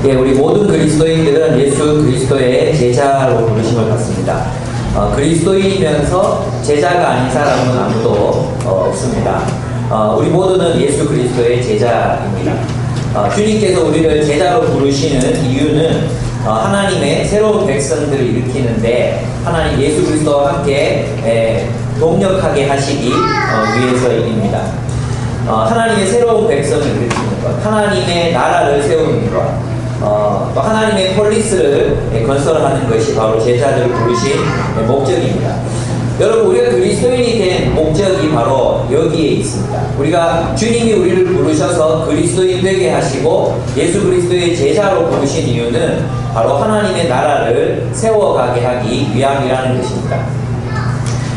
예, 우리 모든 그리스도인들은 예수 그리스도의 제자로 부르심을 받습니다. 그리스도인이면서 제자가 아닌 사람은 아무도 없습니다. 우리 모두는 예수 그리스도의 제자입니다. 주님께서 우리를 제자로 부르시는 이유는 하나님의 새로운 백성들을 일으키는데 하나님 예수 그리스도와 함께 동력하게 하시기 위해서입니다. 하나님의 새로운 백성을 일으키는 것, 하나님의 나라를 세우는 것, 또 하나님의 폴리스를 건설하는 것이 바로 제자들을 부르신 목적입니다. 여러분, 우리가 그리스도인이 된 목적이 바로 여기에 있습니다. 우리가 주님이 우리를 부르셔서 그리스도인 되게 하시고 예수 그리스도의 제자로 부르신 이유는 바로 하나님의 나라를 세워가게 하기 위함이라는 것입니다.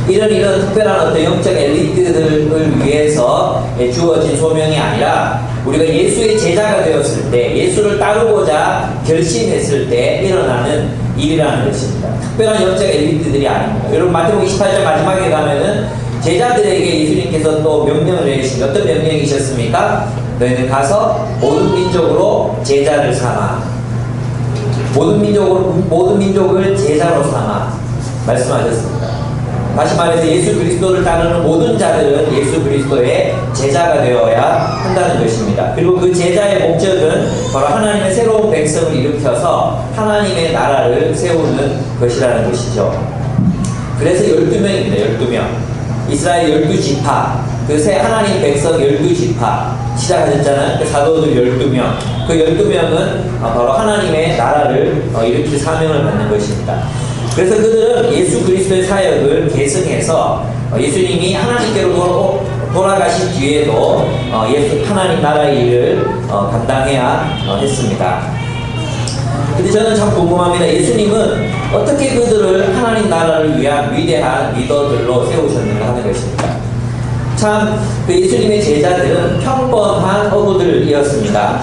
이런 특별한 어떤 영적 엘리트들을 위해서 주어진 소명이 아니라 우리가 예수의 제자가 되었을 때, 예수를 따르고자 결심했을 때 일어나는 일이라는 것입니다. 특별한 영적 엘리트들이 아닙니다. 여러분, 마태복음 28장 마지막에 가면은 제자들에게 예수님께서 또 명령을 내리십니다. 어떤 명령이셨습니까? 너희는 가서 모든 민족으로 제자를 삼아. 모든 민족을 제자로 삼아. 말씀하셨습니다. 다시 말해서 예수 그리스도를 따르는 모든 자들은 예수 그리스도의 제자가 되어야 한다는 것입니다. 그리고 그 제자의 목적은 바로 하나님의 새로운 백성을 일으켜서 하나님의 나라를 세우는 것이라는 것이죠. 그래서 12명입니다. 12명. 이스라엘 12지파, 그 새 하나님 백성 12지파 시작하셨잖아요. 그 사도들 12명. 그 12명은 바로 하나님의 나라를 일으킬 사명을 받는 것입니다. 그래서 그들은 예수 그리스도의 사역을 계승해서 예수님이 하나님께로 돌아가신 뒤에도 하나님 나라의 일을 감당해야 했습니다. 근데 저는 참 궁금합니다. 예수님은 어떻게 그들을 하나님 나라를 위한 위대한 리더들로 세우셨는가 하는 것입니다. 참 그 예수님의 제자들은 평범한 어부들이었습니다.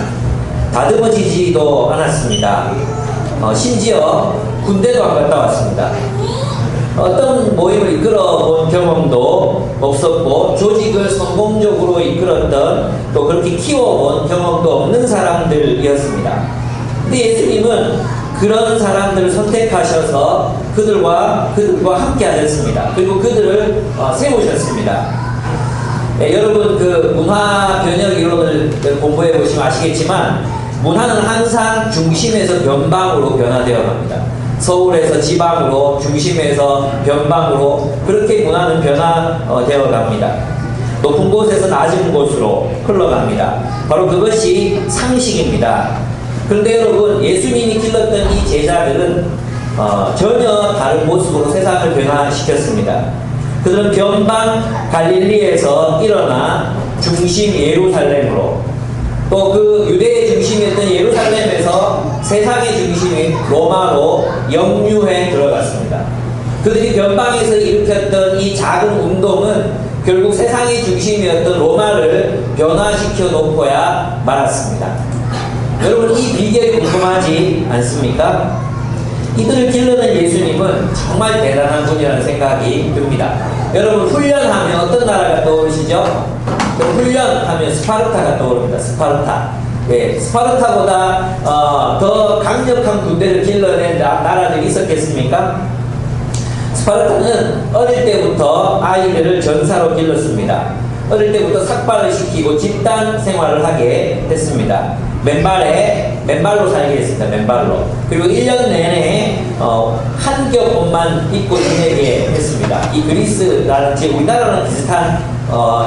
다듬어지지도 않았습니다. 심지어 군대도 안 갔다 왔습니다. 어떤 모임을 이끌어 본 경험도 없었고 조직을 성공적으로 이끌었던 또 그렇게 키워본 경험도 없는 사람들이었습니다. 근데 예수님은 그런 사람들을 선택하셔서 그들과 함께 하셨습니다. 그리고 그들을 세우셨습니다. 여러분, 그 문화 변형 이론을 공부해 보시면 아시겠지만 문화는 항상 중심에서 변방으로 변화되어 갑니다. 서울에서 지방으로, 중심에서 변방으로, 그렇게 문화는 변화되어 갑니다. 높은 곳에서 낮은 곳으로 흘러갑니다. 바로 그것이 상식입니다. 그런데 여러분, 예수님이 길렀던 이 제자들은 전혀 다른 모습으로 세상을 변화시켰습니다. 그들은 변방 갈릴리에서 일어나 중심 예루살렘으로, 또 그 유대의 중심이었던 예루살렘에서 세상의 중심인 로마로 영유해 들어갔습니다. 그들이 변방에서 일으켰던 이 작은 운동은 결국 세상의 중심이었던 로마를 변화시켜 놓고야 말았습니다. 여러분, 이 비결이 궁금하지 않습니까? 이들을 길러낸 예수님은 정말 대단한 분이라는 생각이 듭니다. 여러분, 훈련하면 어떤 나라가 떠오르시죠? 훈련하면 스파르타가 떠오릅니다. 스파르타. 예, 스파르타보다 더 강력한 군대를 길러낸 나라들이 있었겠습니까? 스파르타는 어릴 때부터 아이들을 전사로 길렀습니다. 어릴 때부터 삭발을 시키고 집단 생활을 하게 했습니다. 맨발로 살게 했습니다. 맨발로. 그리고 1년 내내 한 겹 옷만 입고 지내게 했습니다. 이 그리스라든지 우리나라랑 비슷한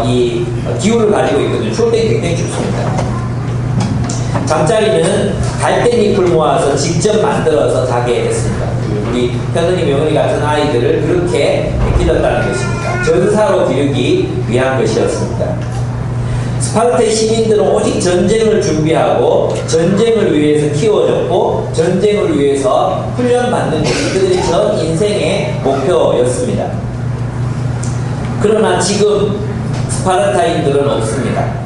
이 기후를 가지고 있거든요. 추울 때 굉장히 춥습니다. 잠자리는 갈대잎을 모아서 직접 만들어서 자게 했습니다. 우리 현은이 명은이 같은 아이들을 그렇게 길렀다는 것입니다. 전사로 기르기 위한 것이었습니다. 스파르타의 시민들은 오직 전쟁을 준비하고 전쟁을 위해서 키워졌고 전쟁을 위해서 훈련받는 것이 그들의 전 인생의 목표였습니다. 그러나 지금 스파르타인들은 없습니다.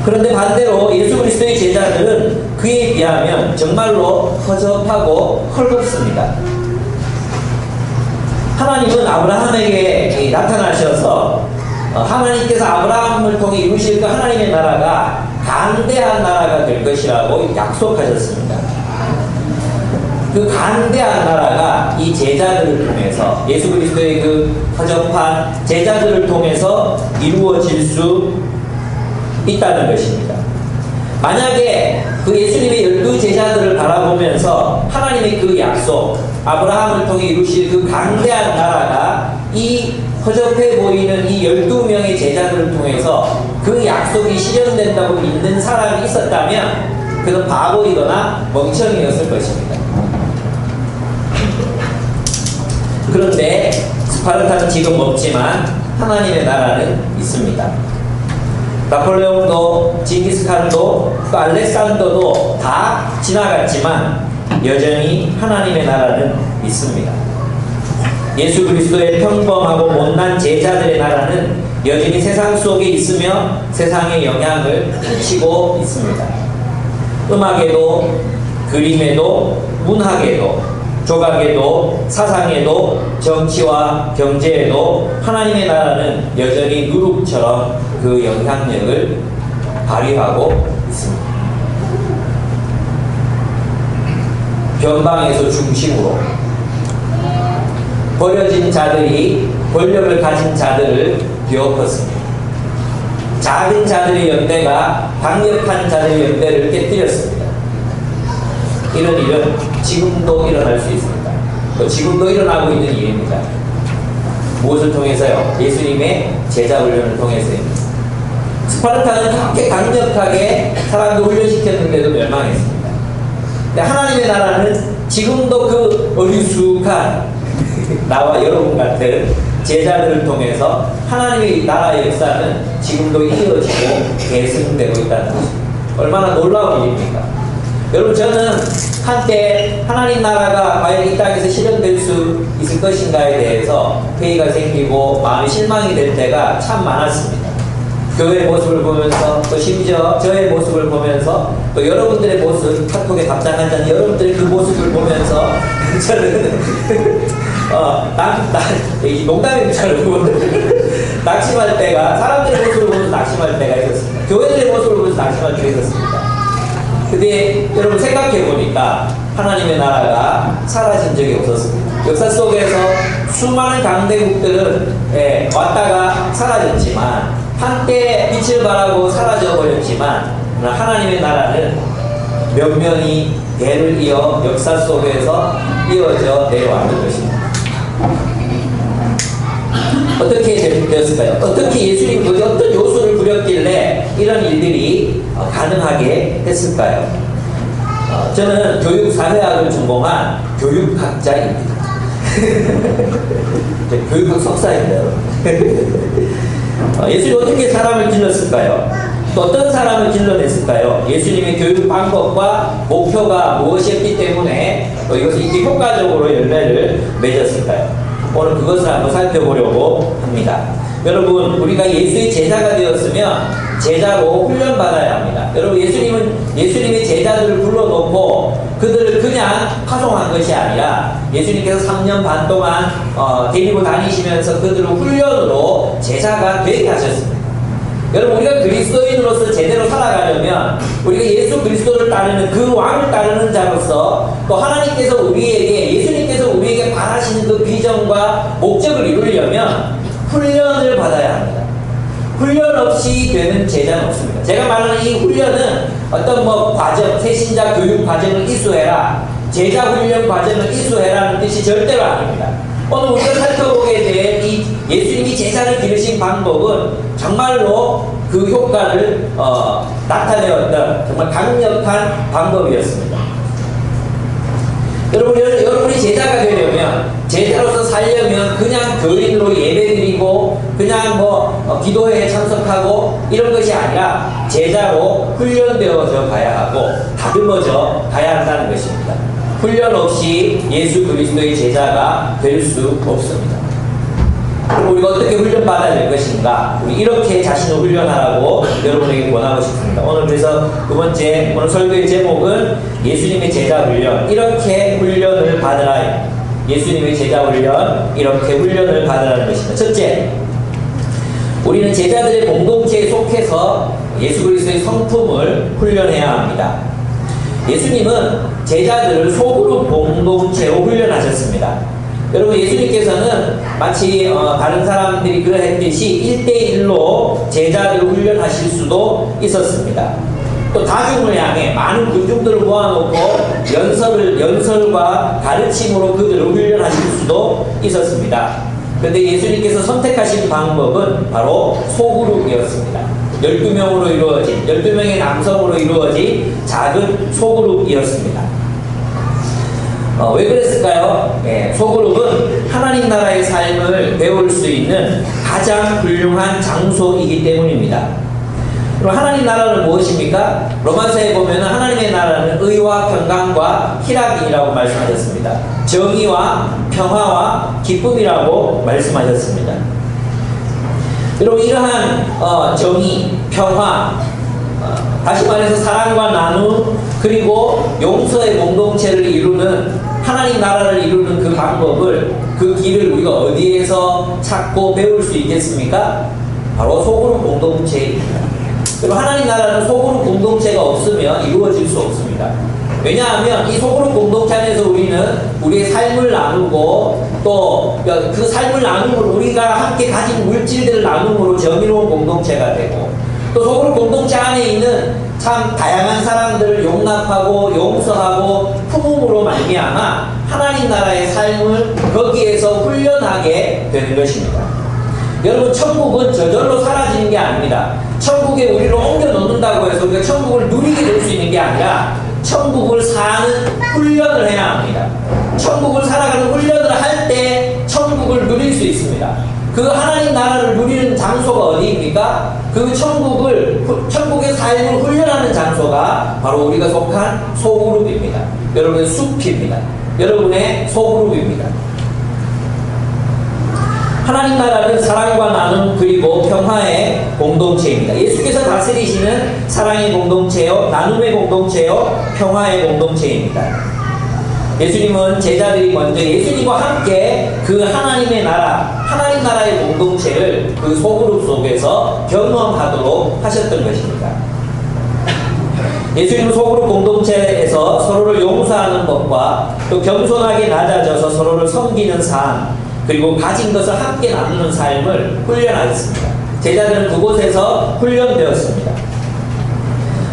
그런데 반대로 예수 그리스도의 제자들은 그에 비하면 정말로 허접하고 헐겁습니다. 하나님은 아브라함에게 나타나셔서 하나님께서 아브라함을 통해 이루실 그 하나님의 나라가 강대한 나라가 될 것이라고 약속하셨습니다. 그 강대한 나라가 이 제자들을 통해서, 예수 그리스도의 그 허접한 제자들을 통해서 이루어질 수 있다는 것입니다. 만약에 그 예수님의 12제자들을 바라보면서 하나님의 그 약속, 아브라함을 통해 이루실 그 강대한 나라가 이 허접해 보이는 이 12명의 제자들을 통해서 그 약속이 실현된다고 믿는 사람이 있었다면 그는 바보이거나 멍청이였을 것입니다. 그런데 스파르타는 지금 없지만 하나님의 나라는 있습니다. 나폴레옹도 징기스칸도 또 알렉산더도 다 지나갔지만 여전히 하나님의 나라는 있습니다. 예수 그리스도의 평범하고 못난 제자들의 나라는 여전히 세상 속에 있으며 세상에 영향을 끼치고 있습니다. 음악에도 그림에도 문학에도 조각에도 사상에도 정치와 경제에도 하나님의 나라는 여전히 누룩처럼 그 영향력을 발휘하고 있습니다. 변방에서 중심으로 버려진 자들이 권력을 가진 자들을 뒤엎었습니다. 작은 자들의 연대가 강력한 자들의 연대를 깨뜨렸습니다. 이런 일은 지금도 일어날 수 있습니다. 지금도 일어나고 있는 일입니다. 무엇을 통해서요? 예수님의 제자 훈련을 통해서입니다. 스파르타는 그렇게 강력하게 사람들 훈련시켰는데도 멸망했습니다. 근데 하나님의 나라는 지금도 그 어리숙한 나와 여러분 같은 제자들을 통해서 하나님의 나라의 역사는 지금도 이어지고 계승되고 있다는 것입니다. 얼마나 놀라운 일입니까? 여러분, 저는 한때 하나님 나라가 과연 이 땅에서 실현될 수 있을 것인가에 대해서 회의가 생기고 마음이 실망이 될 때가 참 많았습니다. 교회의 모습을 보면서 또 심지어 저의 모습을 보면서 또 여러분들의 모습, 카톡에 답장한 자는 여러분들의 그 모습을 보면서 저는 농담인 줄 알고 낙심할 때가, 사람들의 모습을 보면서 낙심할 때가 있었습니다. 교회들의 모습을 보면서 낙심할 때가 있었습니다. 근데 여러분 생각해 보니까 하나님의 나라가 사라진 적이 없었습니다. 역사 속에서 수많은 강대국들은 왔다가 사라졌지만, 한때 빛을 발하고 사라져 버렸지만, 하나님의 나라는 면면이 대를 이어 역사 속에서 이어져 내려왔는 것입니다. 어떻게 되었을까요? 어떻게 예수님 어떤 요소를 부렸길래 이런 일들이 가능하게 했을까요? 저는 교육사회학을 전공한 교육학자입니다. 교육학 석사인데요. 예수님이 어떻게 사람을 길렀을까요? 또 어떤 사람을 길러냈을까요? 예수님의 교육 방법과 목표가 무엇이었기 때문에 이것이 이렇게 효과적으로 열매를 맺었을까요? 오늘 그것을 한번 살펴보려고 합니다. 여러분, 우리가 예수의 제자가 되었으면 제자로 훈련받아야 합니다. 여러분, 예수님의 제자들을 불러놓고 그들을 그냥 파송한 것이 아니라 예수님께서 3년 반 동안 데리고 다니시면서 그들을 훈련으로 제자가 되게 하셨습니다. 여러분, 우리가 그리스도인으로서 제대로 살아가려면 우리가 예수 그리스도를 따르는 그 왕을 따르는 자로서 또 하나님께서 예수님께서 우리에게 바라시는 그 비전과 목적을 이루려면 훈련을 받아야 합니다. 훈련 없이 되는 제자는 없습니다. 제가 말하는 이 훈련은 어떤 과정, 새신자 교육 과정을 이수해라, 제자 훈련 과정을 이수해라는 뜻이 절대로 아닙니다. 오늘 우리가 살펴보게 될 이 예수님이 제자를 기르신 방법은 정말로 그 효과를 나타내었던 정말 강력한 방법이었습니다. 여러분이 제자가 되려면, 제자로서 살려면 그냥 교인으로 예배드리고 그냥 기도회에 참석하고 이런 것이 아니라 제자로 훈련되어져 가야 하고 다듬어져 가야 한다는 것입니다. 훈련 없이 예수 그리스도의 제자가 될 수 없습니다. 그럼 우리가 어떻게 훈련받아야 될 것인가? 우리 이렇게 자신을 훈련하라고 여러분에게 권하고 싶습니다. 오늘 그래서 오늘 설교의 제목은 예수님의 제자 훈련, 이렇게 훈련을 받으라. 예수님의 제자 훈련, 이렇게 훈련을 받으라는 것입니다. 첫째, 우리는 제자들의 공동체에 속해서 예수 그리스도의 성품을 훈련해야 합니다. 예수님은 제자들을 소그룹 공동체로 훈련하셨습니다. 여러분, 예수님께서는 마치 다른 사람들이 그러했듯이 1대1로 제자들을 훈련하실 수도 있었습니다. 또 다중을 향해 많은 군중들을 모아놓고 연설과 가르침으로 그들을 훈련하실 수도 있었습니다. 그런데 예수님께서 선택하신 방법은 바로 소그룹이었습니다. 12명의 남성으로 이루어진 작은 소그룹이었습니다. 왜 그랬을까요? 소그룹은 하나님 나라의 삶을 배울 수 있는 가장 훌륭한 장소이기 때문입니다. 그럼 하나님 나라는 무엇입니까? 로마서에 보면 하나님의 나라는 의와 평강과 희락이라고 말씀하셨습니다. 정의와 평화와 기쁨이라고 말씀하셨습니다. 여러분, 이러한 정의, 평화, 다시 말해서 사랑과 나눔, 그리고 용서의 공동체를 이루는 하나님 나라를 이루는 그 방법을, 그 길을 우리가 어디에서 찾고 배울 수 있겠습니까? 바로 소그룹 공동체입니다. 그리고 하나님 나라는 소그룹 공동체가 없으면 이루어질 수 없습니다. 왜냐하면 이 소그룹 공동체 안에서 우리는 우리의 삶을 나누고 또 그 삶을 나눔으로 우리가 함께 가진 물질들을 나눔으로 정의로운 공동체가 되고, 또 소그룹 공동체 안에 있는 참 다양한 사람들을 용납하고 용서하고 품음으로 말미암아 하나님 나라의 삶을 거기에서 훈련하게 되는 것입니다. 여러분, 천국은 저절로 사라지는 게 아닙니다. 천국에 우리를 옮겨 놓는다고 해서 우리가 천국을 누리게 될 수 있는 게 아니라 천국을 사는 훈련을 해야 합니다. 천국을 살아가는 훈련을 할 때 천국을 누릴 수 있습니다. 그 하나님 나라를 누리는 장소가 어디입니까? 그 천국의 삶을 훈련하는 장소가 바로 우리가 속한 소그룹입니다. 여러분의 숲입니다. 여러분의 소그룹입니다. 하나님 나라는 사랑과 나눔 그리고 평화의 공동체입니다. 예수께서 다스리시는 사랑의 공동체요, 나눔의 공동체요, 평화의 공동체입니다. 예수님은 제자들이 먼저 예수님과 함께 그 하나님의 나라, 하나님 나라의 공동체를 그 소그룹 속에서 경험하도록 하셨던 것입니다. 예수님은 소그룹 공동체에서 서로를 용서하는 것과 또 겸손하게 낮아져서 서로를 섬기는 삶, 그리고 가진 것을 함께 나누는 삶을 훈련하였습니다. 제자들은 그곳에서 훈련되었습니다.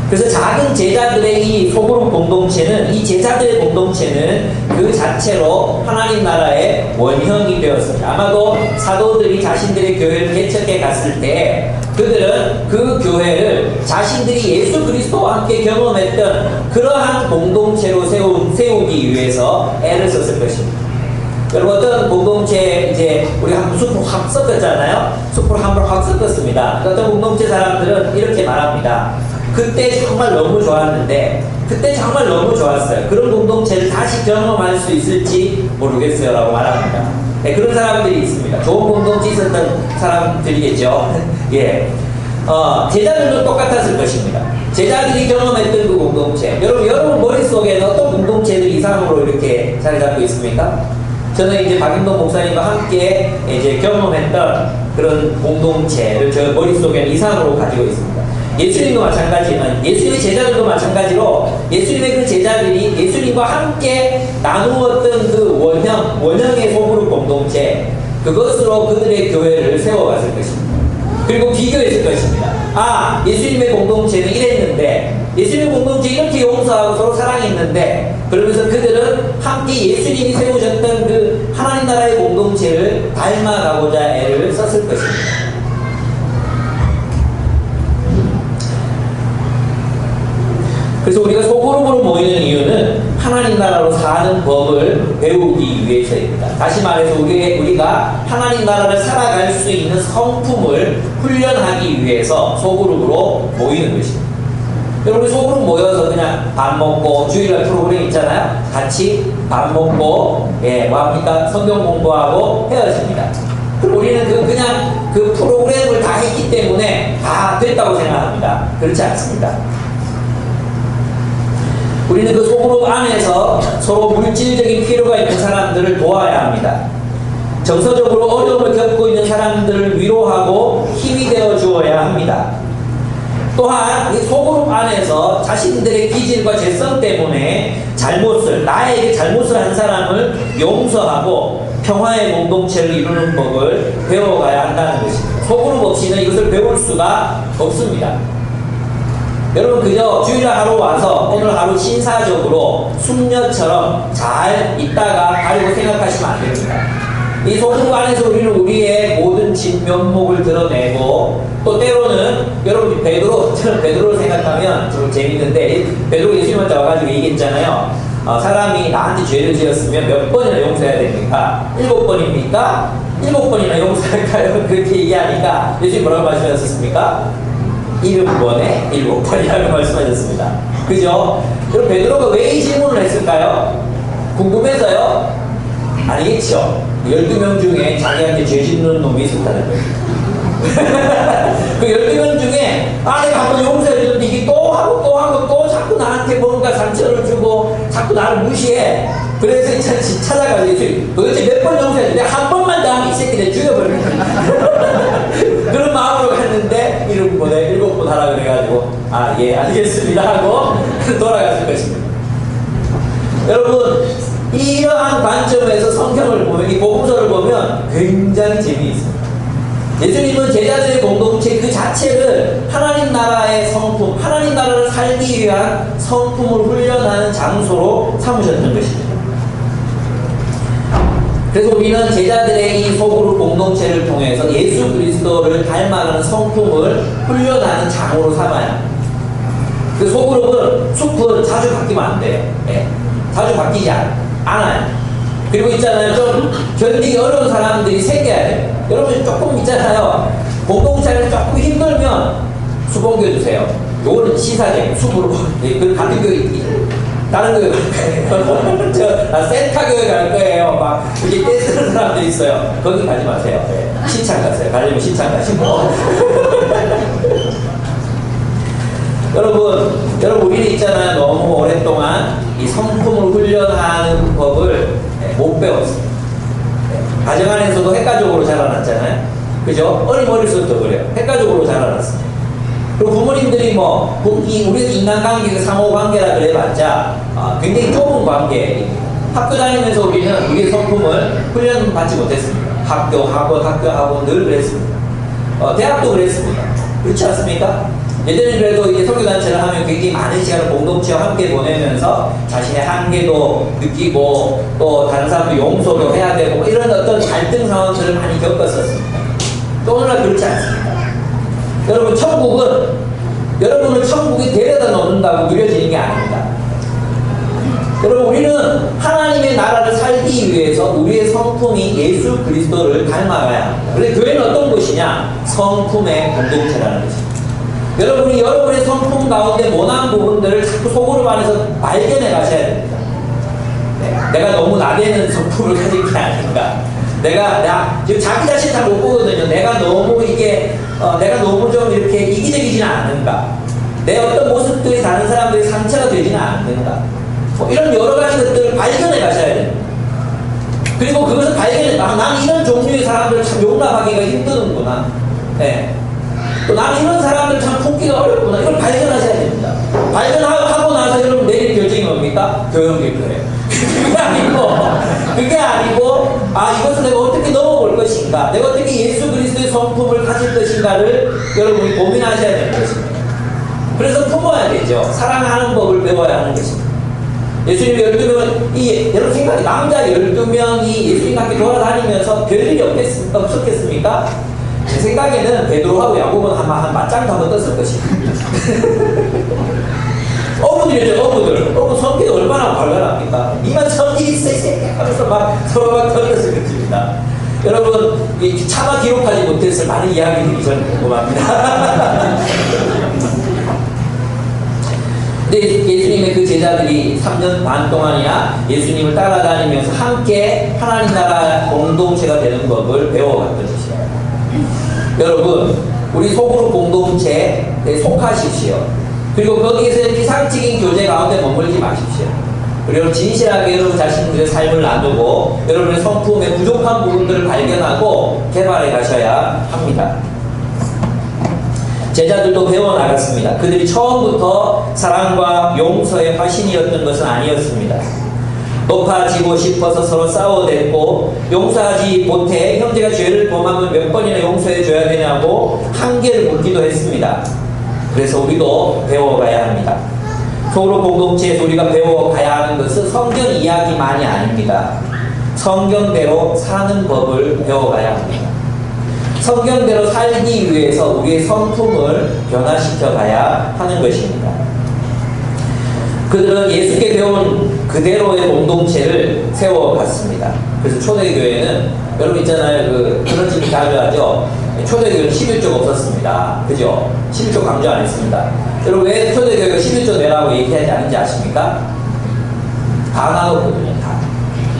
그래서 작은 제자들의 이 소그룹 공동체는, 이 제자들의 공동체는 그 자체로 하나님 나라의 원형이 되었습니다. 아마도 사도들이 자신들의 교회를 개척해 갔을 때 그들은 그 교회를 자신들이 예수 그리스도와 함께 경험했던 그러한 공동체로 세우기 위해서 애를 썼을 것입니다. 여러분, 어떤 공동체, 이제 우리 한번 숲을 확 섞었잖아요. 숲을 한번 확 섞었습니다. 어떤 공동체 사람들은 이렇게 말합니다. 그때 정말 너무 좋았는데, 그때 정말 너무 좋았어요. 그런 공동체를 다시 경험할 수 있을지 모르겠어요 라고 말합니다. 네, 그런 사람들이 있습니다. 좋은 공동체 있었던 사람들이겠죠. 예. 제자들도 똑같았을 것입니다. 제자들이 경험했던 그 공동체. 여러분 머릿속에는 어떤 공동체들이 이상으로 이렇게 자리 잡고 있습니까? 저는 이제 박인동 목사님과 함께 이제 경험했던 그런 공동체를 저 머릿속에는 이상으로 가지고 있습니다. 예수님도 마찬가지는, 예수님의 제자들도 마찬가지로 예수님의 그 제자들이 예수님과 함께 나누었던 그 원형의 소그룹 공동체, 그것으로 그들의 교회를 세워갔을 것입니다. 그리고 비교했을 것입니다. 아, 예수님의 공동체는 이랬는데, 예수님의 공동체 이렇게 용서하고 서로 사랑했는데, 그러면서 그들은 함께 예수님이 세우셨던 그 하나님 나라의 공동체를 닮아가고자 애를 썼을 것입니다. 그래서 우리가 소그룹으로 모이는 이유는 하나님 나라로 사는 법을 배우기 위해서입니다. 다시 말해서 우리가 하나님 나라를 살아갈 수 있는 성품을 훈련하기 위해서 소그룹으로 모이는 것입니다. 여러분, 소그룹 모여서 그냥 밥 먹고, 주일날 프로그램 있잖아요. 같이 밥 먹고, 뭐합니까? 성경 공부하고 헤어집니다. 그럼 우리는 그냥 그 프로그램을 다 했기 때문에 다 됐다고 생각합니다. 그렇지 않습니다. 우리는 그 소그룹 안에서 서로 물질적인 필요가 있는 사람들을 도와야 합니다. 정서적으로 어려움을 겪고 있는 사람들을 위로하고 힘이 주어야 합니다. 또한 이 소그룹 안에서 자신들의 기질과 죄성 때문에 나에게 잘못을 한 사람을 용서하고 평화의 공동체를 이루는 법을 배워가야 한다는 것입니다. 소그룹 없이는 이것을 배울 수가 없습니다. 여러분 그저 주일 하루 와서 오늘 하루 신사적으로 숙녀처럼 잘 있다가 가려고 생각하시면 안 됩니다. 이 소그룹 안에서 우리는 우리의 모든 진면목을 드러내고 또 때로는 여러분 저는 베드로를 생각하면 좀 재밌는데 베드로가 예수님한테 와가지고 얘기했잖아요. 사람이 나한테 죄를 지었으면 몇 번이나 용서해야 됩니까? 7번입니까? 7번이나 용서할까요? 그렇게 얘기하니까 예수님 뭐라고 말씀하셨습니까? 7번에 7번이라고 말씀하셨습니다. 그죠? 그럼 베드로가 왜 이 질문을 했을까요? 궁금해서요? 아니겠죠. 12명 중에 자기한테 죄 짓는 놈이 있었다는 거예요. 그 12명 중에 내가 한번 용서해줬는데 이게 또 하고 또 자꾸 나한테 뭔가 상처를 주고 자꾸 나를 무시해. 그래서 찾아가서 도대체 몇 번 용서해줬는데 한 번만 더 하면 이 새끼 내가 죽여버릴 거야. 그런 마음으로 갔는데 7번 하라 그래가지고 예 알겠습니다 하고 돌아갔을 것입니다. 여러분 이러한 관점에서 성경을 보면 이 복음서를 보면 굉장히 재미있습니다. 예수님은 제자들의 공동체 그 자체를 하나님 나라의 성품, 하나님 나라를 살기 위한 성품을 훈련하는 장소로 삼으셨던 것입니다. 그래서 우리는 제자들의 이 소그룹 공동체를 통해서 예수 그리스도를 닮아가는 성품을 훈련하는 장으로 삼아야 합니다. 그 소그룹은 숲은 자주 바뀌면 안 돼요. 자주 바뀌지 않아요. 그리고 있잖아요. 좀 견디기 어려운 사람들이 생겨야 돼요. 여러분 조금 있잖아요. 공동체를 조금 힘들면 숲 옮겨주세요. 요거는 시사적인 숲으로. 그 같은 교회, 다른 교회 갈 거예요. 나 센터 교회 갈 거예요. 막 이렇게 떼쓰는 사람들 있어요. 거기 가지 마세요. 신창 가세요. 가려면 신창 가시고. 여러분 우리는 있잖아요. 너무 오랫동안 이 성품을 훈련하는 법을 못 배웠어요. 가정 안에서도 핵가족으로 자라났잖아요. 그죠? 어리버리서부터 그래요. 핵가족으로 자라났어요. 그리고 부모님들이 우리 인간관계가 상호관계라 그래봤자 굉장히 좁은 관계입니다. 학교 다니면서 우리는 우리의 성품을 훈련받지 못했습니다. 학교 늘 그랬습니다. 대학도 그랬습니다. 그렇지 않습니까? 예전에 그래도 이제 선교단체를 하면 굉장히 많은 시간을 공동체와 함께 보내면서 자신의 한계도 느끼고 또 다른 사람도 용서도 해야 되고 이런 어떤 갈등 상황들을 많이 겪었었습니다. 또 오늘날 그렇지 않습니다. 여러분 여러분을 천국에 데려다 놓는다고 누려지는 게 아닙니다. 여러분 우리는 하나님의 나라를 살기 위해서 우리의 성품이 예수 그리스도를 닮아가야 합니다. 그런데 교회는 어떤 곳이냐? 성품의 공동체라는 것입니다. 여러분이 여러분의 성품 가운데 모난 부분들을 자꾸 소그룹 안에서 발견해 가셔야 됩니다. 내가 너무 나대는 성품을 가진 게 아닌가. 지금 자기 자신 잘 못 보거든요. 내가 너무 좀 이렇게 이기적이지는 않는가. 내 어떤 모습들이 다른 사람들이 상처가 되지는 않는가. 이런 여러 가지 것들을 발견해 가셔야 됩니다. 그리고 그것을 난 이런 종류의 사람들을 참 용납하기가 힘드는구나. 또 나는 이런 사람들 참 품기가 어렵구나. 이걸 발견하셔야 됩니다. 발견하고 나서 여러분 내릴 결정이 뭡니까? 교형될 거예요. 그게 아니고 이것을 내가 어떻게 넘어볼 것인가, 내가 어떻게 예수 그리스도의 성품을 가질 것인가를 여러분이 고민하셔야 되는 것입니다. 그래서 품어야 되죠. 사랑하는 법을 배워야 하는 것입니다. 예수님 12명은 여러분 생각에 남자 12명이 예수님과 함께 돌아다니면서 별일이 없었겠습니까? 제 생각에는 베드로하고 야고보는 한 맞짱도 한번 떴을 것입니다. 어부들이죠. 어부 성격이 얼마나 발랄합니까? 니만 성질이 쎄 하면서 서로 던졌을 것입니다. 여러분 차마 기록하지 못했을 많은 이야기들이 저는 궁금합니다. 근데 예수님의 그 제자들이 3년 반 동안이나 예수님을 따라다니면서 함께 하나님 나라 공동체가 되는 법을 배워갔던 것이에요. 여러분 우리 소그룹 공동체에 속하십시오. 그리고 거기에서 피상적인 교제 가운데 머물지 마십시오. 그리고 진실하게 여러분 자신들의 삶을 나누고 여러분의 성품의 부족한 부분들을 발견하고 개발해 가셔야 합니다. 제자들도 배워나갔습니다. 그들이 처음부터 사랑과 용서의 화신이었던 것은 아니었습니다. 높아지고 싶어서 서로 싸워댔고, 용서하지 못해 형제가 죄를 범하면 몇 번이나 용서해 줘야 되냐고 한계를 묻기도 했습니다. 그래서 우리도 배워가야 합니다. 소그룹 공동체에서 우리가 배워가야 하는 것은 성경 이야기만이 아닙니다. 성경대로 사는 법을 배워가야 합니다. 성경대로 살기 위해서 우리의 성품을 변화시켜 가야 하는 것입니다. 그들은 예수께 배운 그대로의 공동체를 세워갔습니다. 그래서 초대교회는, 여러분 있잖아요. 그런 질문 자주 하죠. 초대교회는 11조가 없었습니다. 그죠? 11조 강조 안 했습니다. 여러분 왜 초대교회가 11조 내라고 얘기하지 않는지 아십니까? 다 나눴거든요. 다.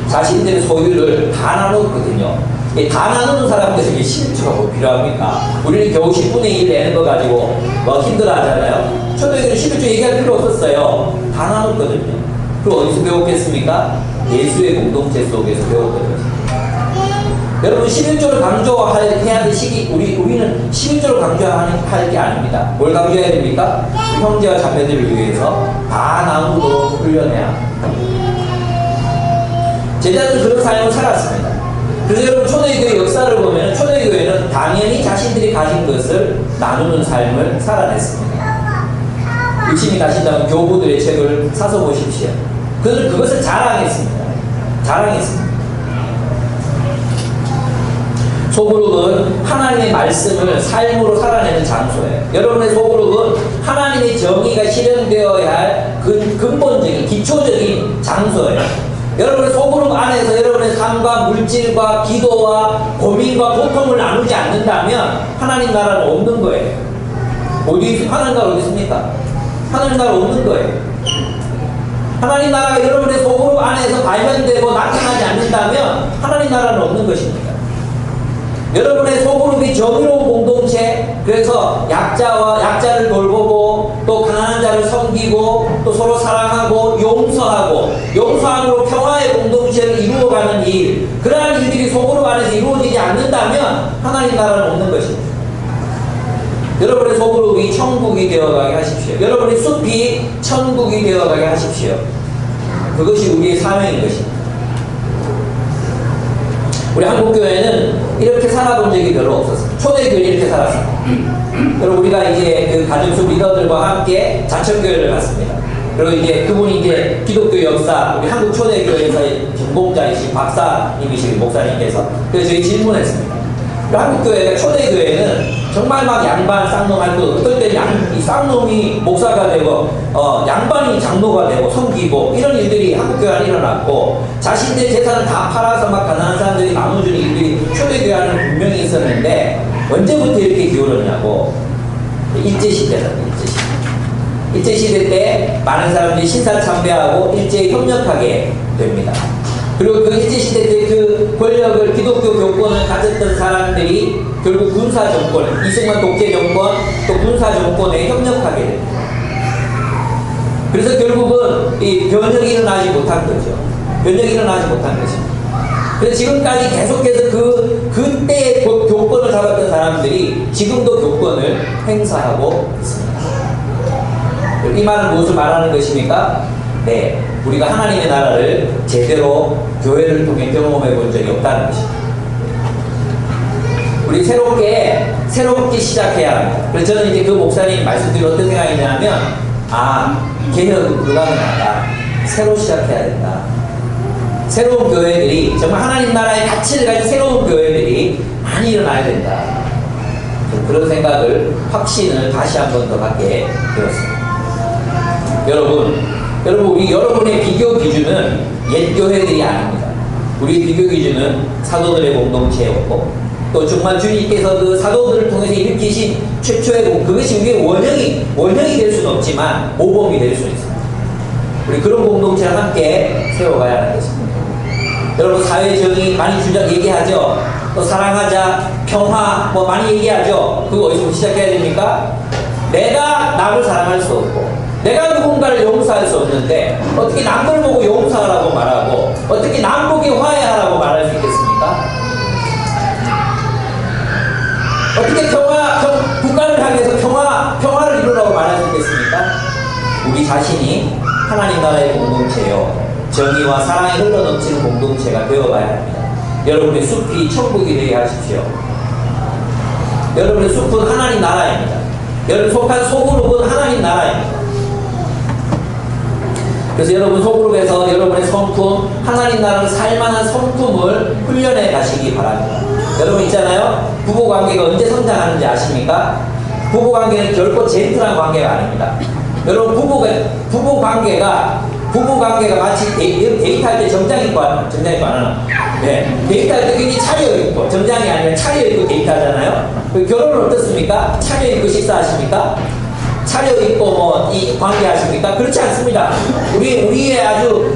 자신들의 소유를 다 나눴거든요. 다 나누는 사람들에게 11조가 뭐 필요합니까? 우리는 겨우 10분의 1 내는 거 가지고 뭐 힘들어 하잖아요. 초대교회는 11조 얘기할 필요 없었어요. 다 나눴거든요. 그럼 어디서 배웠겠습니까? 예수의 공동체 속에서 배웠거든요. 여러분 11조를 강조해야 될 시기, 우리는 11조를 강조할 게 아닙니다. 뭘 강조해야 됩니까? 형제와 자매들을 위해서 다 나누도록 훈련해야 합니다. 제자들은 그런 삶을 살았습니다. 그래서 여러분 초대교회 역사를 보면 초대교회는 당연히 자신들이 가진 것을 나누는 삶을 살아냈습니다. 의심이 가신다면 교부들의 책을 사서 보십시오. 그들은 그것을 자랑했습니다. 자랑했습니다. 소그룹은 하나님의 말씀을 삶으로 살아내는 장소예요. 여러분의 소그룹은 하나님의 정의가 실현되어야 할 근본적인, 기초적인 장소예요. 여러분의 소그룹 안에서 여러분의 삶과 물질과 기도와 고민과 고통을 나누지 않는다면 하나님 나라는 없는 거예요. 하나님 나라 어디 있습니까? 하나님 나라 없는 거예요. 하나님 나라가 여러분의 소그룹 안에서 발견되고 나타나지 않는다면 하나님 나라는 없는 것입니다. 여러분의 소그룹이 정의로운 공동체, 그래서 약자를 돌보고 또 가난한 자를 섬기고 또 서로 사랑하고 용서함으로 평화의 공동체를 이루어가는 일, 그러한 일들이 소그룹 안에서 이루어지지 않는다면 하나님 나라는 없는 것입니다. 여러분의 소그룹이 천국이 되어가게 하십시오. 여러분의 숲이 천국이 되어가게 하십시오. 그것이 우리의 사명인 것입니다. 우리 한국교회는 이렇게 살아본 적이 별로 없었어요. 초대교회는 이렇게 살았어요. 그리고 우리가 이제 그 가정수 리더들과 함께 자천교회를 갔습니다. 그리고 이제 그분이 이제 기독교 역사, 우리 한국 초대교회에서의 전공자이신 박사님이신 목사님께서 그래서 저희 질문했습니다. 한국교회가 초대교회는 정말 막 양반 쌍놈 할 것, 어떨 때는 이 쌍놈이 목사가 되고 양반이 장로가 되고 섬기고 이런 일들이 한국교회 안에 일어났고, 자신의 재산을 다 팔아서 막 가난한 사람들이 나눠주는 일들이 초대교회 안에 분명히 있었는데 언제부터 이렇게 기울었냐고. 일제시대다. 일제시대 때 많은 사람들이 신사참배하고 일제에 협력하게 됩니다. 그리고 그 일제시대 때 그 권력을, 기독교 교권을 가졌던 사람들이 결국 군사정권, 이승만 독재정권, 또 군사정권에 협력하게 됩니다. 그래서 결국은 이 변혁이 일어나지 못한 거죠. 변혁이 일어나지 못한 것입니다. 그래서 지금까지 계속해서 그때의 교권을 잡았던 사람들이 지금도 교권을 행사하고 있습니다. 이 말은 무엇을 말하는 것입니까? 네, 우리가 하나님의 나라를 제대로 교회를 통해 경험해 본 적이 없다는 것입니다. 우리 새롭게 시작해야 합니다. 그래서 저는 이제 그 목사님 말씀드린 어떤 생각이냐면, 개혁은 불가능하다. 새로 시작해야 된다. 새로운 교회들이, 정말 하나님 나라의 가치를 가진 새로운 교회들이 많이 일어나야 된다. 그런 생각을, 확신을 다시 한 번 더 갖게 되었습니다. 여러분의 비교 기준은 옛 교회들이 아닙니다. 우리의 비교 기준은 사도들의 공동체였고, 또 정말 주님께서 그 사도들을 통해서 일으키신 최초의 그것이 우리의 원형이 될 수는 없지만 모범이 될 수 있습니다. 우리 그런 공동체를 함께 세워가야 하는 것입니다. 여러분, 사회정의 많이 얘기하죠. 또 사랑하자, 평화 뭐 많이 얘기하죠. 그거 어디서 시작해야 됩니까? 내가 남을 사랑할 수 없고, 내가 누군가를 용서할 수 없는데 어떻게 남을 보고 용서하라고 말하고, 어떻게 남북이 화해하라고 말할 수 있겠습니까? 어떻게 국가를 향해서 우리 자신이 하나님 나라의 공동체요, 정의와 사랑이 흘러넘치는 공동체가 되어가야 합니다. 여러분의 숲이 천국이 되게 하십시오. 여러분의 숲은 하나님 나라입니다. 여러분 속한 소그룹은 하나님 나라입니다. 그래서 여러분 소그룹에서 여러분의 성품, 하나님 나라를 살만한 성품을 훈련해 가시기 바랍니다. 여러분 있잖아요, 부부관계가 언제 성장하는지 아십니까? 부부관계는 결코 젠틀한 관계가 아닙니다. 여러분 부부관계가 마치 데이트할 때 정장 입고 안 하나? 네. 데이트할 때 굉장히 차려입고, 정장이 아니라 차려입고 데이트하잖아요? 결혼은 어떻습니까? 차려입고 식사하십니까? 차려입고 이 관계하십니까? 그렇지 않습니다. 우리의 아주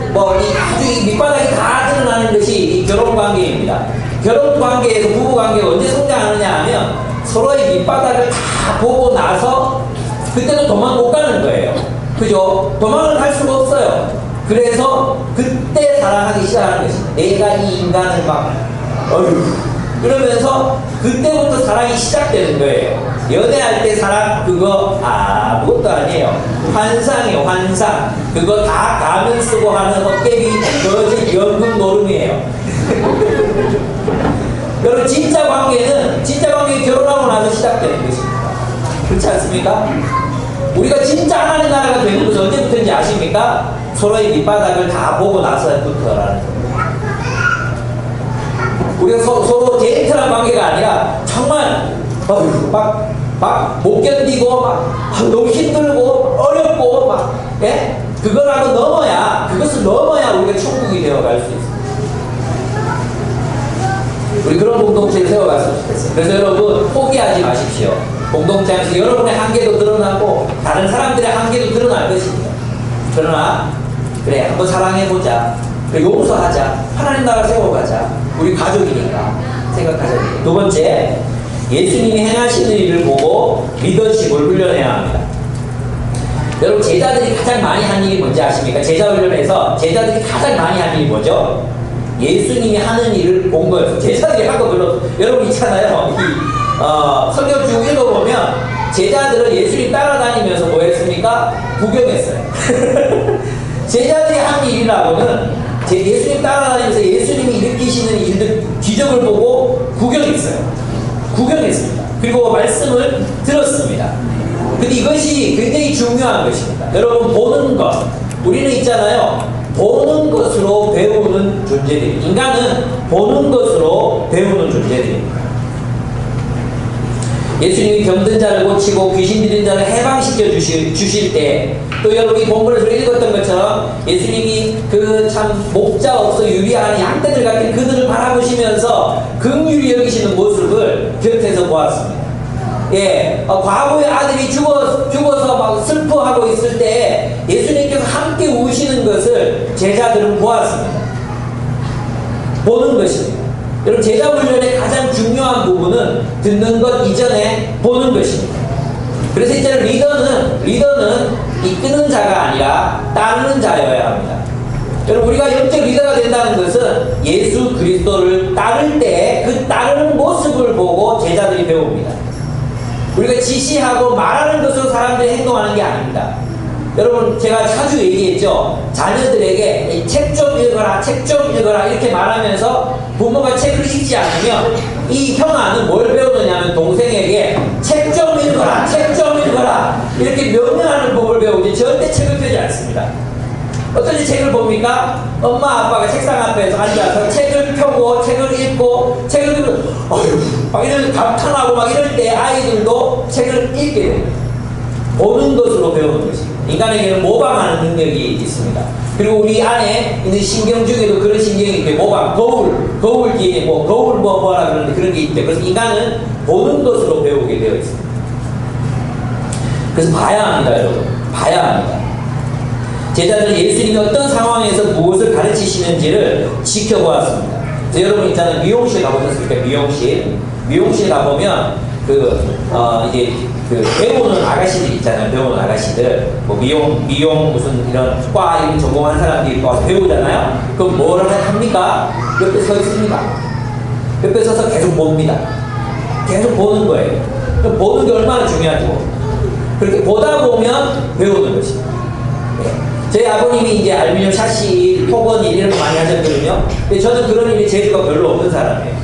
이 밑바닥이 다 드러나는 것이 이 결혼 관계입니다. 결혼 관계에서 부부 관계가 언제 성장하느냐 하면 서로의 밑바닥을 다 보고 나서 그때도 도망 못 가는 거예요. 그죠? 도망을 할 수가 없어요. 그래서 그때 사랑하기 시작하는 것입니다. 내가 이 인간을 그러면서 그때부터 사랑이 시작되는 거예요. 연애할 때 사랑 그거 아무것도 아니에요. 환상이에요. 환상. 그거 다 가면 쓰고 하는 헛개비 거짓 연극 노름이에요. 여러분 진짜 관계는 결혼하고 나서 시작되는 것입니다. 그렇지 않습니까? 우리가 진짜 하나님 나라가 되는 것은 언제부터인지 아십니까? 서로의 밑바닥을 다 보고 나서부터라는 겁니다. 우리가 서로 젠틀한 관계가 아니라 정말 못 견디고 너무 힘들고 어렵고 예? 그것을 넘어야 우리가 천국이 되어갈 수 있습니다. 우리 그런 공동체를 세워갔으면 좋겠어요. 그래서 여러분 포기하지 마십시오. 공동체 안에서 여러분의 한계도 드러나고 다른 사람들의 한계도 드러날 것입니다. 그러나 그래 한번 사랑해보자, 그래 용서하자, 하나님 나라 세워가자, 우리 가족이니까 생각하자. 두 번째, 예수님이 행하시는 일을 보고 리더십을 훈련해야 합니다. 여러분 제자들이 가장 많이 한 일이 뭔지 아십니까? 제자 훈련에서 제자들이 가장 많이 한 일이 뭐죠? 예수님이 하는 일을 본 거예요. 제자들이 한 거 별로. 여러분 있잖아요, 성경 쭉 읽어보면 제자들은 예수님 따라다니면서 뭐 했습니까? 구경했어요. 제자들이 한 일이라고는 예수님 따라다니면서 예수님이 일으키시는 일들, 기적을 보고 구경했습니다. 그리고 말씀을 들었습니다. 근데 이것이 굉장히 중요한 것입니다. 여러분 보는 것, 우리는 있잖아요, 보는 것으로 배우는 존재들. 인간은 보는 것으로 배우는 존재들입니다. 예수님이 병든 자를 고치고 귀신 들린 자를 해방시켜 주실 때, 또 여러분이 본문에서 읽었던 것처럼 예수님이 그 참 목자 없어 유리한 양떼들 같은 그들을 바라보시면서 긍휼히 여기시는 모습을 곁에서 보았습니다. 예, 과부의 아들이 죽어서 막 슬퍼하고 있을 때 예수님께서 함께 우시는 것을 제자들은 보았습니다. 보는 것입니다. 여러분 제자 훈련의 가장 중요한 부분은 듣는 것 이전에 보는 것입니다. 그래서 이제는 리더는 이끄는 자가 아니라 따르는 자여야 합니다. 여러분 우리가 영적 리더가 된다는 것은 예수 그리스도를 따를 때 그 따르는 모습을 보고 제자들이 배웁니다. 우리가 지시하고 말하는 것으로 사람들이 행동하는 게 아닙니다. 여러분 제가 자주 얘기했죠. 자녀들에게 책 좀 읽어라 이렇게 말하면서 부모가 책을 읽지 않으면 이 형아는 뭘 배우느냐면 동생에게 책 좀 읽어라 이렇게 명령하는 법을 배우지 절대 책을 펴지 않습니다. 어떤지 책을 봅니까? 엄마 아빠가 책상 앞에서 앉아서 책을 펴고 책을 읽고 막 이런 감탄하고 막 이럴 때 아이들도 책을 읽게 됩니다. 보는 것으로 배우는 것입니다. 인간에게는 모방하는 능력이 있습니다. 그리고 우리 안에 있는 신경 중에도 그런 신경이 있고 모방, 거울 뒤에 거울 뭐하라 그러는데 그런 게 있대. 그래서 인간은 보는 것으로 배우게 되어 있습니다. 그래서 봐야 합니다, 여러분. 봐야 합니다. 제자들은 예수님이 어떤 상황에서 무엇을 가르치시는지를 지켜보았습니다. 그래서 여러분 있잖아요, 미용실 가보셨습니까? 미용실 가보면 이제 배우는 아가씨들 있잖아요. 배우는 아가씨들 미용 무슨 이런 과 이런 전공한 사람들이 와서 배우잖아요. 그럼 뭐를 합니까? 옆에 서 있습니다. 옆에 서서 계속 봅니다. 계속 보는 거예요. 보는 게 얼마나 중요하죠. 그렇게 보다 보면 배우는 것입니다. 예. 저희 아버님이 이제 알루미늄 샤시, 토건일 이런 거 많이 하셨거든요. 근데 저는 그런 일에 재주가 별로 없는 사람이에요.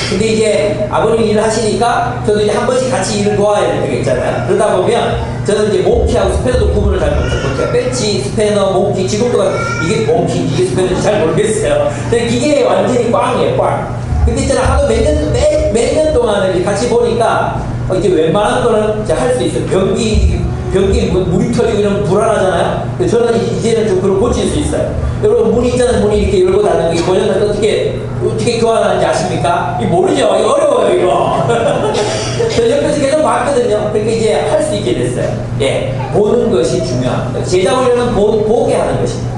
근데 이제 아버님이 일을 하시니까 저도 이제 한 번씩 같이 일을 도와야 되겠잖아요. 그러다 보면 저는 이제 몽키하고 스패너도 구분을 잘 못해요. 벤치, 스패너, 몽키, 지금도 이게 몽키, 이게 스패너인지 잘 모르겠어요. 근데 기계에 완전히 꽝이에요, 꽝. 근데 있잖아, 하도 몇 년 동안을 같이 보니까 이제 웬만한 거는 이제 할 수 있어요. 변기 물이 터지고 이러면 불안하잖아요. 근데 저는 이제는 좀 그걸 고칠 수 있어요. 여러분, 문이 있잖아요. 문이 이렇게 열고 닫는 게 고장날 때 어떻게 교환하는지 아십니까? 이거 모르죠? 이거 어려워요, 이거. 저 옆에서 계속 봤거든요. 그러니까 이제 할 수 있게 됐어요. 예. 보는 것이 중요합니다. 제자 훈련은 보게 하는 것입니다.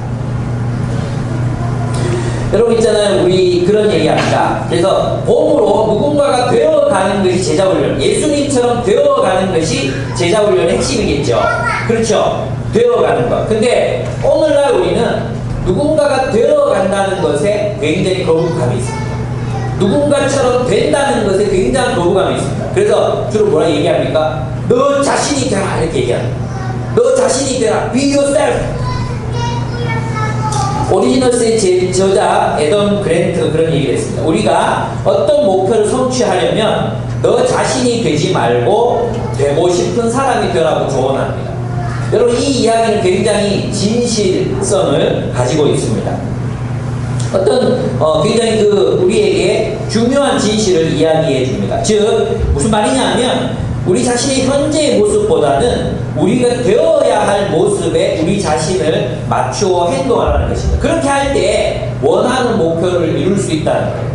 여러분 있잖아요. 우리 그런 얘기 합니다. 그래서 몸으로 누군가가 되어가는 것이 제자훈련. 예수님처럼 되어가는 것이 제자훈련의 핵심이겠죠. 그렇죠. 되어가는 것. 근데 오늘날 우리는 누군가가 되어간다는 것에 굉장히 거부감이 있습니다. 누군가처럼 된다는 것에 굉장히 거부감이 있습니다. 그래서 주로 뭐라 얘기합니까? 너 자신이 되라 이렇게 얘기합니다. 너 자신이 되라. Be yourself. 오리지널스의 저자 애덤 그랜트가 그런 얘기를 했습니다. 우리가 어떤 목표를 성취하려면 너 자신이 되지 말고 되고 싶은 사람이 되라고 조언합니다. 여러분, 이 이야기는 굉장히 진실성을 가지고 있습니다. 어떤 굉장히 우리에게 중요한 진실을 이야기해 줍니다. 즉 무슨 말이냐면 우리 자신의 현재의 모습보다는 우리가 되어야 할 모습에 우리 자신을 맞추어 행동하라는 것입니다. 그렇게 할 때 원하는 목표를 이룰 수 있다는 거예요.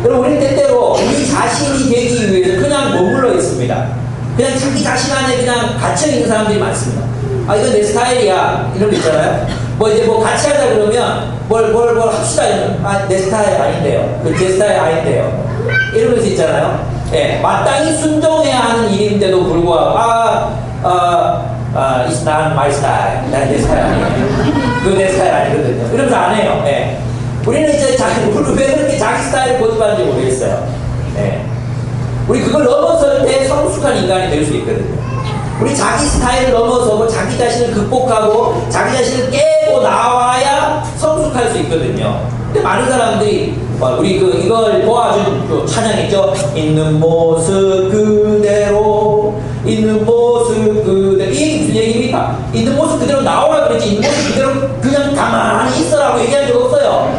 여러분, 우리는 때때로 우리 자신이 되기 위해서 그냥 머물러 있습니다. 그냥 자기 자신 안에 그냥 갇혀있는 사람들이 많습니다. 아, 이건 내 스타일이야. 이런 거 있잖아요. 이제 같이 하자 그러면 뭘 합시다. 아, 내 스타일 아닌데요. 제 스타일 아닌데요. 이러면서 있잖아요. 예, 마땅히 순종해야 하는 일인데도 불구하고 it's not my style. 난 내 스타일 아니에요. 그거 내 스타일 아니거든요. 이러면서 안 해요. 예. 우리는 이제 우리 왜 그렇게 자기 스타일을 고집하는지 모르겠어요. 예. 우리 그걸 넘어설 때 성숙한 인간이 될 수 있거든요. 우리 자기 스타일을 넘어서고 자기 자신을 극복하고 자기 자신을 깨고 나와야 성숙할 수 있거든요. 근데 많은 사람들이 우리 이걸 도와준 찬양 있죠? 있는 모습 그대로, 있는 모습 그대로. 이 얘기 무슨 얘기입니까? 있는 모습 그대로 나오라 그랬지, 있는 모습 그대로 그냥 가만히 있어라고 얘기한 적 없어요.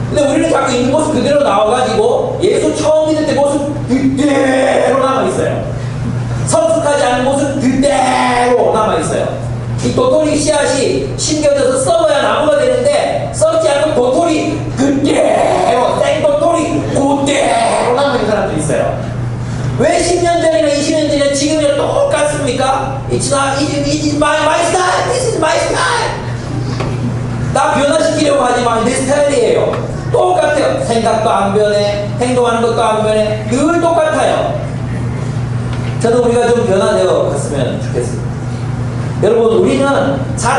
근데 우리는 자꾸 있는 모습 그대로 나와가지고 예수 처음 믿을 때 모습 그대로 남아있어요. 성숙하지 않은 모습 그대로 남아있어요. 이 도토리 씨앗이 심겨져서 썩어야 나무가 되는데 썩지 않고 도토리 그대로, 생도토리 그대로 남아있는 사람들이 있어요. 왜 10년 전이나 20년 전이나 지금이랑 똑같습니까? It's my style. This is my style. 나 변화시키려고 하지만 내 스타일이에요. 똑같아요. 생각도 안 변해, 행동하는 것도 안 변해, 늘 똑같아요. 저는 우리가 좀 변화되어 갔으면 좋겠습니다. 여러분, 우리는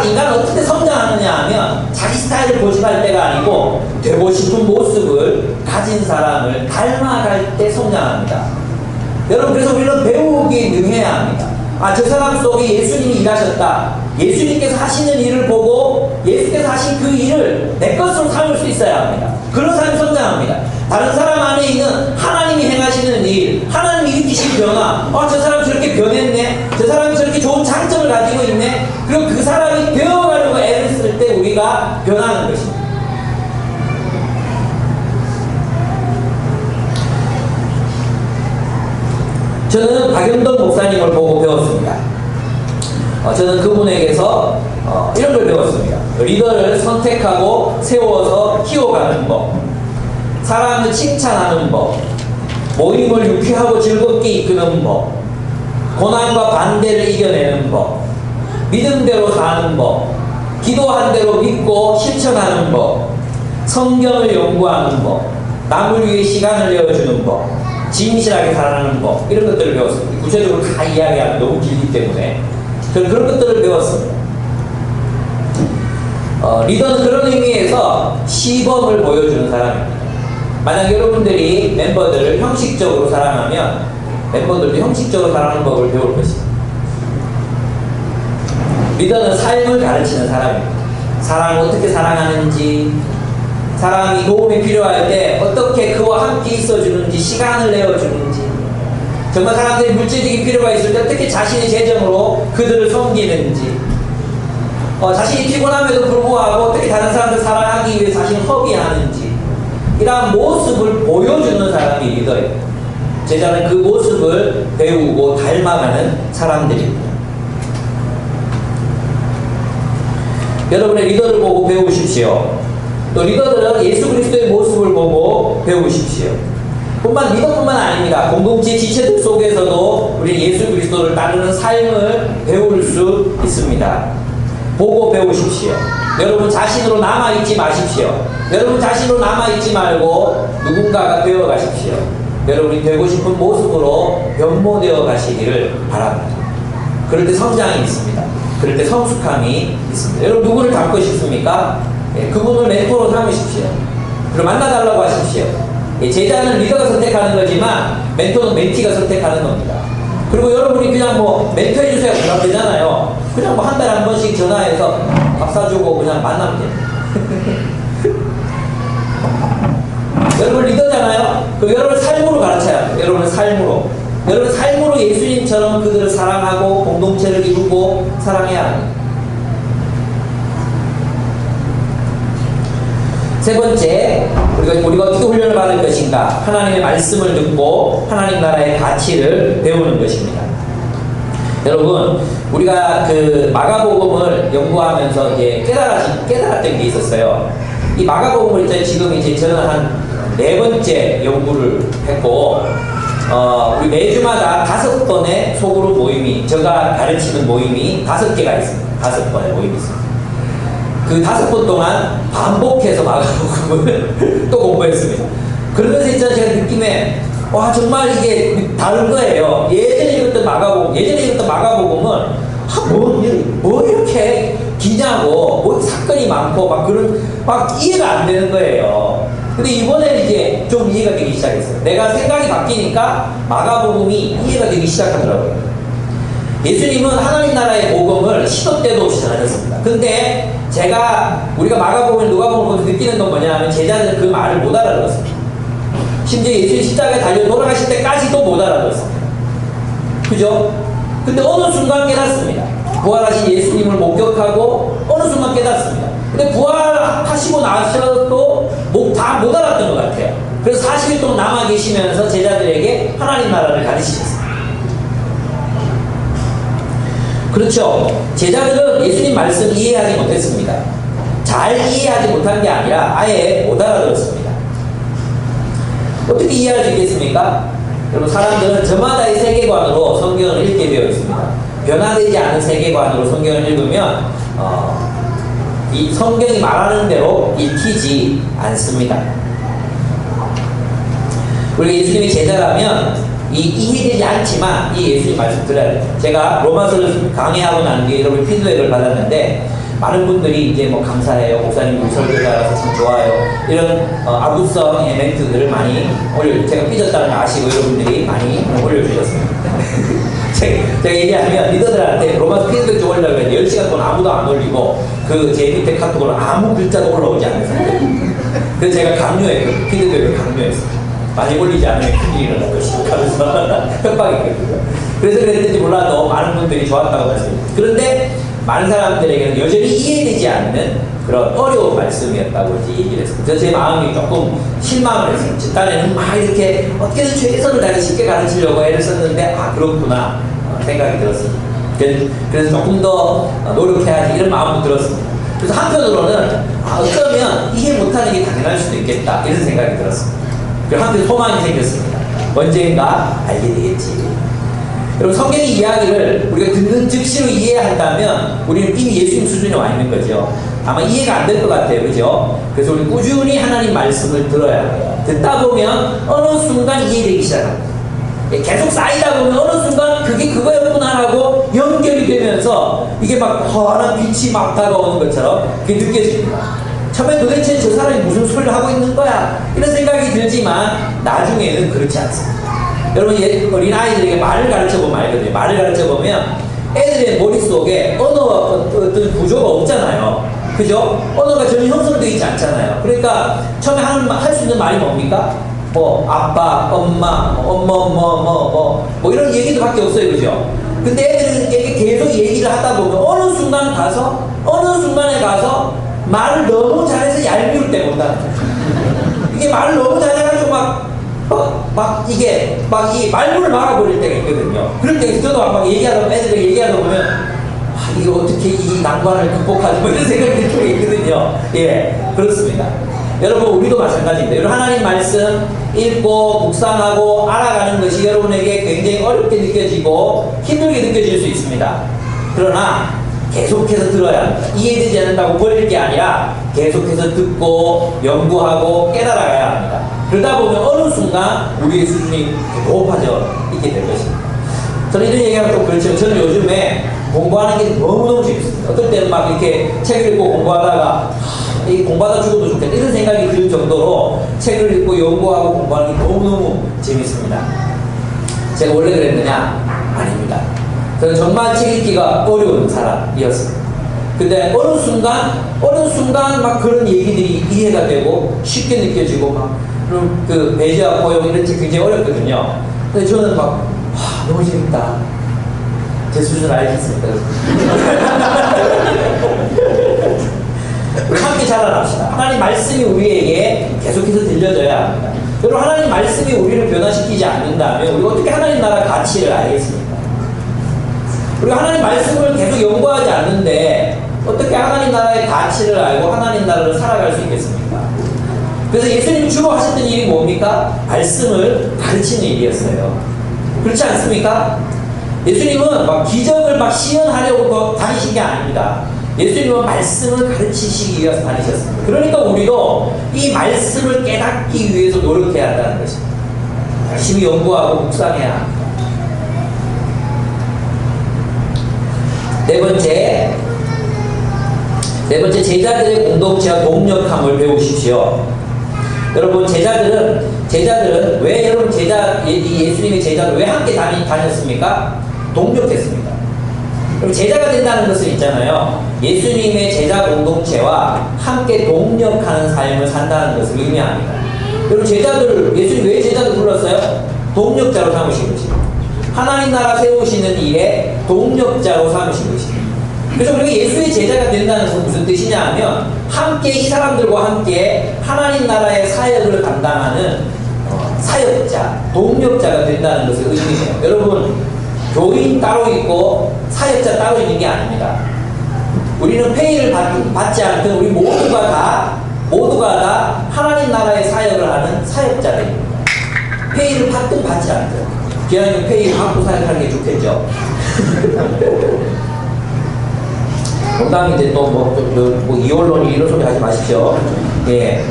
인간은 어떻게 성장하느냐 하면 자기 스타일을 고집할 때가 아니고 되고 싶은 모습을 가진 사람을 닮아갈 때 성장합니다. 여러분, 그래서 우리는 배우기 능해야 합니다. 아, 저 사람 속에 예수님이 일하셨다. 예수님께서 하시는 일을 보고 예수께서 하신 그 일을 내 것으로 삼을 수 있어야 합니다. 그런 사람이 성장합니다. 다른 사람 안에 있는 하나님이 행하시는 일, 하나님이 일으키신 변화, 저 사람 저렇게 변했네, 저 사람이 저렇게 좋은 장점을 가지고 있네, 그리고 그 사람이 되어가려고 애를 쓸 때 우리가 변하는 것입니다. 저는 박영덕 목사님을 보고 배웠습니다. 저는 그분에게서 이런 걸 배웠습니다. 리더를 선택하고 세워서 키워가는 법, 사람을 칭찬하는 법, 모임을 유쾌하고 즐겁게 이끄는 법, 고난과 반대를 이겨내는 법, 믿음대로 사는 법, 기도한 대로 믿고 실천하는 법, 성경을 연구하는 법, 남을 위해 시간을 내어주는 법, 진실하게 살아가는 법, 이런 것들을 배웠습니다. 구체적으로 다 이야기하면 너무 길기 때문에 저는 그런 것들을 배웠습니다. 리더는 그런 의미에서 시범을 보여주는 사람입니다. 만약 여러분들이 멤버들을 형식적으로 사랑하면 멤버들도 형식적으로 사랑하는 법을 배울 것입니다. 리더는 삶을 가르치는 사람입니다. 사람을 어떻게 사랑하는지, 사람이 도움이 필요할 때 어떻게 그와 함께 있어주는지, 시간을 내어주는지, 정말 사람들이 물질적인 필요가 있을 때 어떻게 자신의 재정으로 그들을 섬기는지, 자신이 피곤함에도 불구하고 어떻게 다른 사람들 사랑하기 위해 자신을 허비하는지, 이러한 모습을 보여주는 사람이 리더예요. 제자는 그 모습을 배우고 닮아가는 사람들입니다. 여러분의 리더를 보고 배우십시오. 또 리더들은 예수 그리스도의 모습을 보고 배우십시오. 리더뿐만 아닙니다. 공동체 지체들 속에서도 우리 예수 그리스도를 따르는 삶을 배울 수 있습니다. 보고 배우십시오. 여러분 자신으로 남아있지 마십시오. 여러분 자신으로 남아있지 말고 누군가가 되어가십시오. 여러분이 되고 싶은 모습으로 변모되어 가시기를 바랍니다. 그럴 때 성장이 있습니다. 그럴 때 성숙함이 있습니다. 여러분 누구를 닮고 싶습니까? 그분을 멘토로 삼으십시오. 그리고 만나달라고 하십시오. 제자는 리더가 선택하는 거지만 멘토는 멘티가 선택하는 겁니다. 그리고 여러분이 그냥 멘토해주세요 그러면 되잖아요. 그냥 한 달에 한 번씩 전화해서 밥 사주고 그냥 만나면 됩니다. 여러분 리더잖아요. 여러분 삶으로 가르쳐야 합니다. 여러분 삶으로. 여러분 삶으로 예수님처럼 그들을 사랑하고 공동체를 이루고 사랑해야 합니다. 세 번째, 우리가 어떻게 훈련을 받을 것인가? 하나님의 말씀을 듣고 하나님 나라의 가치를 배우는 것입니다. 여러분, 우리가 마가복음을 연구하면서 이제 깨달았던 게 있었어요. 이 마가복음을 지금 저는 한 4번째 연구를 했고, 우리 매주마다 5번의 소그룹 모임이, 제가 가르치는 모임이 5개가 있습니다. 5번의 모임이 있습니다. 그 5번 동안 반복해서 마가복음을 또 공부했습니다. 그러면서 진짜 제가 느낌에, 와, 정말 이게 다른 거예요. 예전에 읽었던 마가복음은, 뭐 이렇게 기냐고, 사건이 많고, 이해가 안 되는 거예요. 근데 이번에는 이제 좀 이해가 되기 시작했어요. 내가 생각이 바뀌니까 마가복음이 이해가 되기 시작하더라고요. 예수님은 하나님 나라의 복음을 시도 때도 없이 전하셨습니다. 근데 우리가 마가복음, 누가복음을 느끼는 건 뭐냐면 제자들은 그 말을 못 알아들었습니다. 심지어 예수님 십자가에 달려 돌아가실 때까지도 못 알아들었습니다. 그죠? 근데 어느 순간 깨닫습니다. 부활하신 예수님을 목격하고 어느 순간 깨닫습니다. 근데 부활하시고 나서도 다 못 알았던 것 같아요. 그래서 40일 동안 남아 계시면서 제자들에게 하나님 나라를 가르치셨습니다. 그렇죠. 제자들은 예수님 말씀 이해하지 못했습니다. 잘 이해하지 못한 게 아니라 아예 못 알아들었습니다. 어떻게 이해할 수 있겠습니까? 여러분, 사람들은 저마다의 세계관으로 성경을 읽게 되어 있습니다. 변화되지 않은 세계관으로 성경을 읽으면 이 성경이 말하는 대로 읽히지 않습니다. 우리가 예수님의 제자라면 이해되지 않지만 이 예수님 말씀 들어야 돼요. 제가 로마서를 강의하고 난 뒤에 여러분 피드백을 받았는데 많은 분들이 이제 감사해요. 목사님 우리 설교자라서 참 좋아요. 이런 아부성의 멘트들을 많이 제가 삐졌다는 걸 아시고 여러분들이 많이 올려주셨습니다. 제가 얘기하면 리더들한테 로마서 피드백 좀 올리려고 했는데 10시간 동안 아무도 안 올리고 제 밑에 카톡으로 아무 글자도 올라오지 않았어요. 그래서 제가 강요했거든요. 피드백을 강요했어요. 많이 올리지 않으면 큰일이 일어날 것이다 하면서 협박했거든요. 그래서 그랬는지 몰라도 많은 분들이 좋았다고 말씀드립니다. 그런데 많은 사람들에게는 여전히 이해되지 않는 그런 어려운 말씀이었다고 얘기를 했습니다. 그래서 제 마음이 조금 실망을 했어요. 집단에는 막 이렇게 어떻게든 최선을 다해 쉽게 가르치려고 애를 썼는데 그렇구나 생각이 들었습니다. 그래서 조금 더 노력해야지 이런 마음도 들었습니다. 그래서 한편으로는 어쩌면 이해 못하는 게 당연할 수도 있겠다 이런 생각이 들었습니다. 그리고 한편 소망이 생겼습니다. 언젠가 알게 되겠지. 여러분, 성경의 이야기를 우리가 듣는 즉시로 이해한다면 우리는 이미 예수님 수준에 와 있는 거죠. 아마 이해가 안 될 것 같아요. 그죠? 그래서 우리 꾸준히 하나님 말씀을 들어야 해요. 듣다 보면 어느 순간 이해되기 시작합니다. 계속 쌓이다 보면 어느 순간 그게 그거였구나 하고 연결이 되면서 이게 막 환한 빛이 막 다가오는 것처럼 그게 느껴집니다. 처음에 도대체 저 사람이 무슨 소리를 하고 있는 거야? 이런 생각이 들지만 나중에는 그렇지 않습니다. 여러분, 어린 아이들에게 말을 가르쳐보면 알거든요. 말을 가르쳐보면 애들의 머릿속에 언어와 어떤 구조가 없잖아요. 그죠? 언어가 전혀 형성되어 있지 않잖아요. 그러니까 처음에 할 수 있는 말이 뭡니까? 뭐 아빠, 엄마, 뭐 이런 얘기도 밖에 없어요. 그죠? 근데 애들에게 계속 얘기를 하다 보면 어느 순간에 가서 말을 너무 잘해서 얄미울 때 못하는 거죠. 이게 말을 너무 잘해가지고 이 말문을 막아버릴 때가 있거든요. 그럴 때 저도 막 애들에게 얘기하다 보면 이거 어떻게 이 난관을 극복하지? 뭐 이런 생각이 들 때가 있거든요. 예, 그렇습니다. 여러분, 우리도 마찬가지입니다. 여러분, 하나님 말씀 읽고 묵상하고 알아가는 것이 여러분에게 굉장히 어렵게 느껴지고 힘들게 느껴질 수 있습니다. 그러나 계속해서 들어야 합니다. 이해되지 않는다고 버릴 게 아니라 계속해서 듣고 연구하고 깨달아가야 합니다. 그러다 보면 어느 순간 우리의 수준이 높아져 있게 될 것입니다. 저는 이런 얘기하면 또 그렇지만 저는 요즘에 공부하는 게 너무너무 재밌습니다. 어떨 때는 막 이렇게 책을 읽고 공부하다가 이 공부하다 죽어도 좋겠다 이런 생각이 들 정도로 책을 읽고 연구하고 공부하는 게 너무너무 재밌습니다. 제가 원래 그랬느냐? 아닙니다. 저는 정말 책 읽기가 어려운 사람이었습니다. 근데 어느 순간 막 그런 얘기들이 이해가 되고 쉽게 느껴지고 막 그 배제와 포용 이런 책 굉장히 어렵거든요. 근데 저는 너무 재밌다. 제 수준 알겠습니다. 우리 함께 자라납시다. 하나님 말씀이 우리에게 계속해서 들려져야 합니다. 여러분, 하나님 말씀이 우리를 변화시키지 않는다면 우리가 어떻게 하나님 나라 가치를 알겠습니까? 우리가 하나님 말씀을 계속 연구하지 않는데 어떻게 하나님 나라의 가치를 알고 하나님 나라를 살아갈 수 있겠습니까? 그래서 예수님이 주로 하셨던 일이 뭡니까? 말씀을 가르치는 일이었어요. 그렇지 않습니까? 예수님은 기적을 시연하려고 다니신 게 아닙니다. 예수님은 말씀을 가르치시기 위해서 다니셨습니다. 그러니까 우리도 이 말씀을 깨닫기 위해서 노력해야 한다는 것입니다. 열심히 연구하고 묵상해야 합니다. 네 번째, 제자들의 공동체와 동력함을 배우십시오. 여러분, 제자들은 왜 여러분 예수님의 제자들 왜 함께 다녔습니까? 동력했습니다. 그럼 제자가 된다는 것은 있잖아요. 예수님의 제자 공동체와 함께 동력하는 삶을 산다는 것을 의미합니다. 여러분, 예수님 왜 제자들 불렀어요? 동력자로 삼으신 것입니다. 하나님 나라 세우시는 일에 동력자로 삼으신 것입니다. 그래서 우리가 예수의 제자가 된다는 것은 무슨 뜻이냐 하면 함께 이 사람들과 함께 하나님 나라의 사역을 감당하는 사역자, 동력자가 된다는 것을 의미해요. 여러분, 교인 따로 있고 사역자 따로 있는 게 아닙니다. 우리는 페이를 받지 않든 우리 모두가 다 하나님 나라의 사역을 하는 사역자들입니다. 페이를 받든 받지 않든 기왕이면 페이 받고 사역하는 게 좋겠죠. 농담인데 또 이혼론이 이런 소리 하지 마십시오. 예.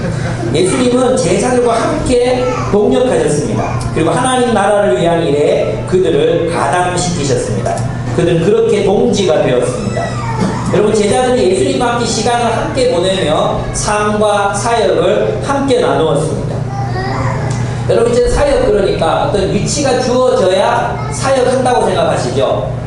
예수님은 제자들과 함께 동력하셨습니다. 그리고 하나님 나라를 위한 일에 그들을 가담시키셨습니다. 그들은 그렇게 동지가 되었습니다. 여러분, 제자들이 예수님과 함께 시간을 함께 보내며 삶과 사역을 함께 나누었습니다. 여러분, 이제 사역 그러니까 어떤 위치가 주어져야 사역한다고 생각하시죠?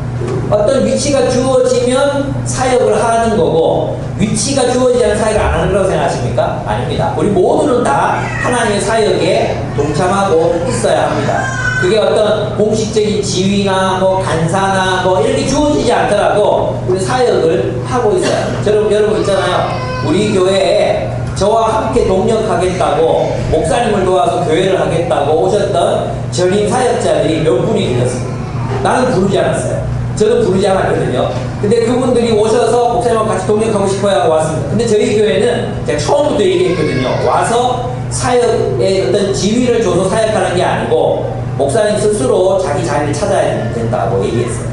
어떤 위치가 주어지면 사역을 하는 거고 위치가 주어지지 않은 사역을 안 하는 거라고 생각하십니까? 아닙니다. 우리 모두는 다 하나님의 사역에 동참하고 있어야 합니다. 그게 어떤 공식적인 지위나 간사나 이런 게 주어지지 않더라도 우리 사역을 하고 있어야 합니다. 여러분 있잖아요. 우리 교회에 저와 함께 동력하겠다고 목사님을 도와서 교회를 하겠다고 오셨던 전임 사역자들이 몇 분이 계셨습니다. 나는 부르지 않았어요. 저는 부르지 않았거든요. 근데 그분들이 오셔서 목사님하고 같이 동력하고 싶어요 하고 왔습니다. 근데 저희 교회는 제가 처음부터 얘기했거든요. 와서 사역에 어떤 지위를 줘서 사역하는 게 아니고 목사님 스스로 자기 자리를 찾아야 된다고 얘기했어요.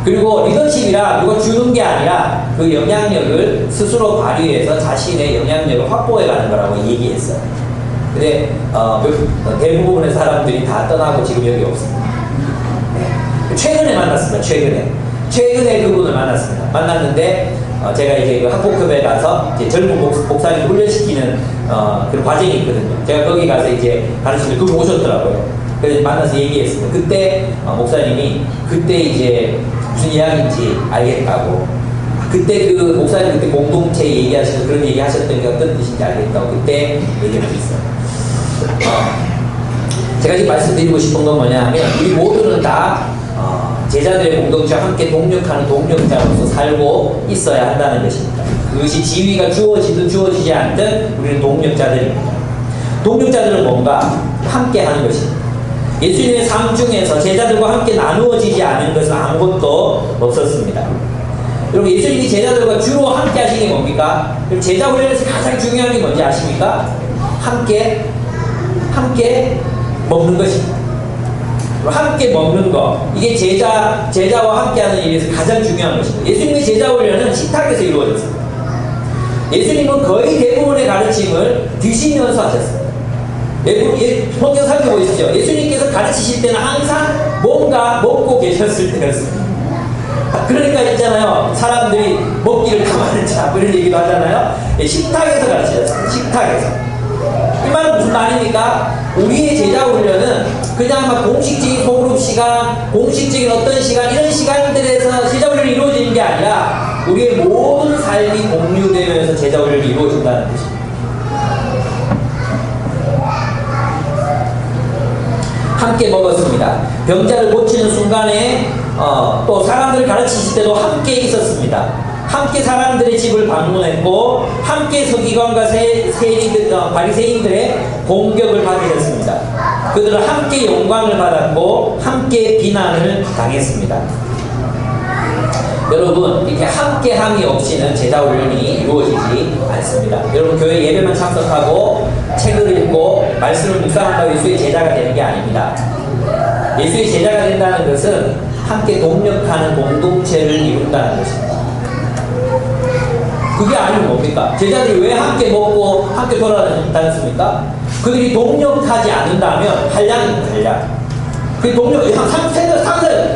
그리고 리더십이라 누가 주는 게 아니라 그 영향력을 스스로 발휘해서 자신의 영향력을 확보해가는 거라고 얘기했어요. 근데 대부분의 사람들이 다 떠나고 지금 여기 없습니다. 최근에 만났습니다. 최근에 그분을 만났습니다. 만났는데 제가 이제 그 학부급에 가서 이제 젊은 목사님 훈련시키는 그런 과정이 있거든요. 제가 거기 가서 이제 가르치는데 그분 오셨더라고요. 그래서 만나서 얘기했습니다. 그때 목사님이 그때 이제 무슨 이야기인지 알겠다고. 그때 그 목사님 그때 공동체 얘기하시고 그런 얘기 하셨던 게 어떤 뜻인지 알겠다고 그때 얘기를 했어요. 제가 지금 말씀드리고 싶은 건 뭐냐면 우리 모두는 다 제자들의 공동체와 함께 동력하는 동력자로서 살고 있어야 한다는 것입니다. 그것이 지위가 주어지든 주어지지 않든 우리는 동력자들입니다. 동력자들은 뭔가 함께 하는 것입니다. 예수님의 삶 중에서 제자들과 함께 나누어지지 않은 것은 아무것도 없었습니다. 여러분 예수님이 제자들과 주로 함께 하신 게 뭡니까? 제자 훈련에서 가장 중요한 게 뭔지 아십니까? 함께 먹는 것입니다. 함께 먹는 거, 이게 제자와 함께하는 일에서 가장 중요한 것입니다. 예수님의 제자 훈련은 식탁에서 이루어졌습니다. 예수님은 거의 대부분의 가르침을 드시면서 하셨어요. 성경 살펴보십시오. 예수님께서 가르치실 때는 항상 뭔가 먹고 계셨을 때였습니다. 그러니까 있잖아요. 사람들이 먹기를 감하는 자, 그런 얘기도 하잖아요. 식탁에서 가르치셨습니다. 식탁에서. 이 말은 무슨 말입니까? 우리의 제자 훈련은 그냥 막 공식적인 소그룹 시간, 공식적인 어떤 시간, 이런 시간들에서 제자 훈련이 이루어지는 게 아니라 우리의 모든 삶이 공유되면서 제자 훈련이 이루어진다는 뜻입니다. 함께 먹었습니다. 병자를 고치는 순간에 또 사람들을 가르치실 때도 함께 있었습니다. 함께 사람들의 집을 방문했고 함께 서기관과 바리새인들의 공격을 받게 됐습니다. 그들은 함께 영광을 받았고 함께 비난을 당했습니다. 여러분 이렇게 함께함이 없이는 제자 훈련이 이루어지지 않습니다. 여러분 교회 예배만 참석하고 책을 읽고 말씀을 묵상한다고 예수의 제자가 되는 게 아닙니다. 예수의 제자가 된다는 것은 함께 동력하는 공동체를 이룬다는 것입니다. 그게 아니면 뭡니까? 제자들이 왜 함께 먹고 함께 돌아다녔습니까? 그들이 동력하지 않는다면 한량입니다. 그 동력,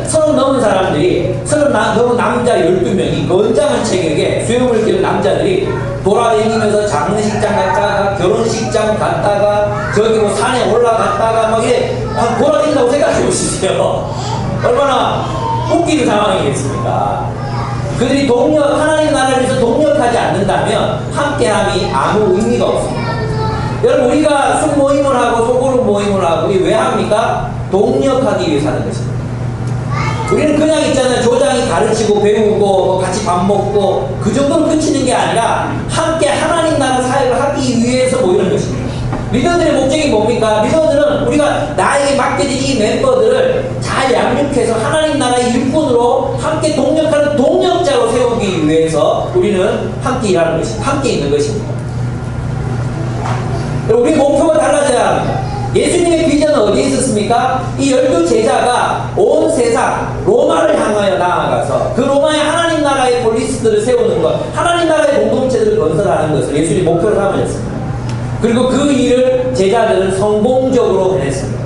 서른 넘은 사람들이, 서른 넘은 남자 12명이 건장한 체격에 수염을 기른 남자들이 돌아다니면서 장례식장 갔다가 결혼식장 갔다가 저기 뭐 산에 올라갔다가 막 이래 돌아다닌다고 생각해 보시세요. 얼마나 웃기는 상황이겠습니까? 그들이 하나님 나라를 위해서 동력하지 않는다면 함께함이 아무 의미가 없습니다. 여러분 우리가 술 모임을 하고 소그룹 모임을 하고 왜 합니까? 동력하기 위해서 하는 것입니다. 우리는 그냥 있잖아요. 조장이 가르치고 배우고 뭐 같이 밥 먹고 그 정도로 그치는 게 아니라 함께 하나님 나라 사역을 하기 위해서 모이는 것입니다. 리더들의 목적이 뭡니까? 리더들은 우리가 나에게 맡겨진 이 멤버들을 잘 양육해서 하나님 나라의 일꾼으로 함께 동력하는 동력자로 세우기 위해서 우리는 함께 일하는 것입니다. 함께 있는 것입니다. 우리 목표가 달라져야 합니다. 예수님의 비전은 어디에 있었습니까? 이 12제자가 온 세상 로마를 향하여 나아가서 그 로마의 하나님 나라의 폴리스들을 세우는 것, 하나님 나라의 공동체들을 건설하는 것을 예수님이 목표로 삼으셨습니다. 그리고 그 일을 제자들은 성공적으로 해냈습니다.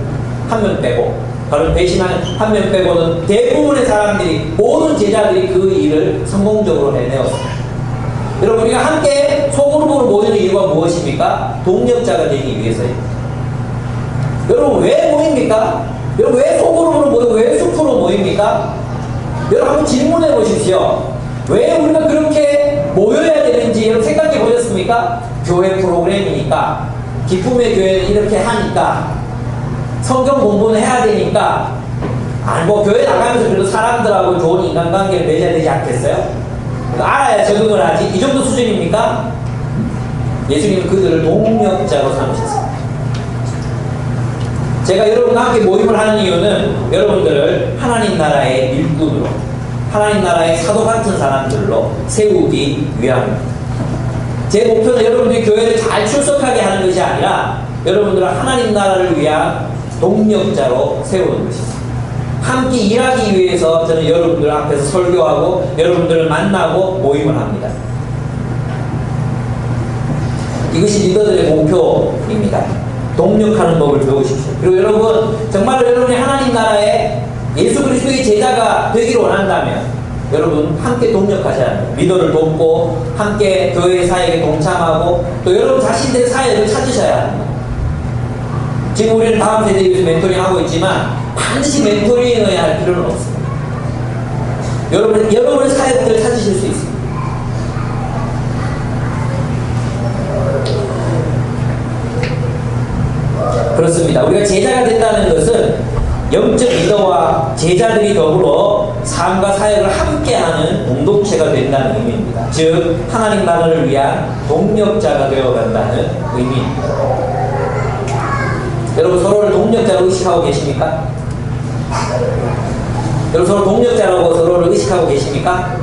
한 명 빼고, 바로 배신한 한 명 빼고는 대부분의 사람들이, 모든 제자들이 그 일을 성공적으로 해내었습니다. 여러분 우리가 함께 소그룹으로 모이는 이유가 무엇입니까? 동력자가 되기 위해서입니다. 여러분 왜 모입니까? 여러분 왜 소그룹으로 모이고 왜 숲으로 모입니까? 여러분 한번 질문해 보십시오. 왜 우리가 그렇게 모여야 되는지 여러분 생각해 보셨습니까? 교회 프로그램이니까, 기쁨의 교회는 이렇게 하니까, 성경 공부는 해야 되니까, 아니 뭐 교회 나가면서 그래도 사람들하고 좋은 인간관계를 맺어야 되지 않겠어요? 알아야 적응을 하지. 이 정도 수준입니까? 예수님은 그들을 동력자로 삼으셨습니다. 제가 여러분과 함께 모임을 하는 이유는 여러분들을 하나님 나라의 일꾼으로, 하나님 나라의 사도 같은 사람들로 세우기 위함입니다. 제 목표는 여러분들이 교회를 잘 출석하게 하는 것이 아니라 여러분들을 하나님 나라를 위한 동력자로 세우는 것입니다. 함께 일하기 위해서 저는 여러분들 앞에서 설교하고 여러분들을 만나고 모임을 합니다. 이것이 리더들의 목표입니다. 동력하는 법을 배우십시오. 그리고 여러분 정말로 여러분이 하나님 나라에 예수 그리스도의 제자가 되기를 원한다면 여러분 함께 동력하셔야 합니다. 리더를 돕고 함께 교회 사역에 동참하고 또 여러분 자신들의 사역을 찾으셔야 합니다. 지금 우리는 다음 세대에 위해서 멘토링 하고 있지만 반드시 멘토링을 해야 할 필요는 없습니다. 여러분의 사역들을 찾으실 수 있습니다. 그렇습니다. 우리가 제자가 된다는 것은 영적 리더와 제자들이 더불어 삶과 사역을 함께하는 공동체가 된다는 의미입니다. 즉 하나님 나라를 위한 동력자가 되어간다는 의미입니다. 여러분 서로를 동력자로 의식하고 계십니까? 여러분 서로 동력자라고 서로를 의식하고 계십니까?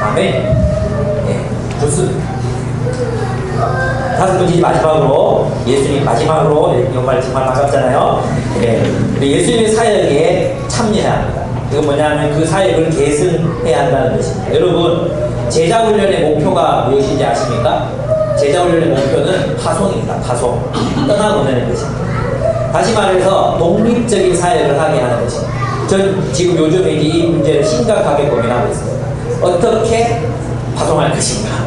아멘. 네, 좋습니다. 다섯 번째 마지막으로 예수님 마지막으로 이말 정말 반갑잖아요. 네, 예수님의 사역에 참여해야 합니다. 이건 뭐냐면 그 사역을 계승해야 한다는 것입니다. 여러분 제자훈련의 목표가 무엇인지 아십니까? 제자훈련의 목표는 파송입니다. 파송, 떠나보내는 것입니다. 다시 말해서 독립적인 사역을 하게 하는 것입니다. 전 지금 요즘에 이 문제를 심각하게 고민하고 있습니다. 어떻게 파송할 것인가?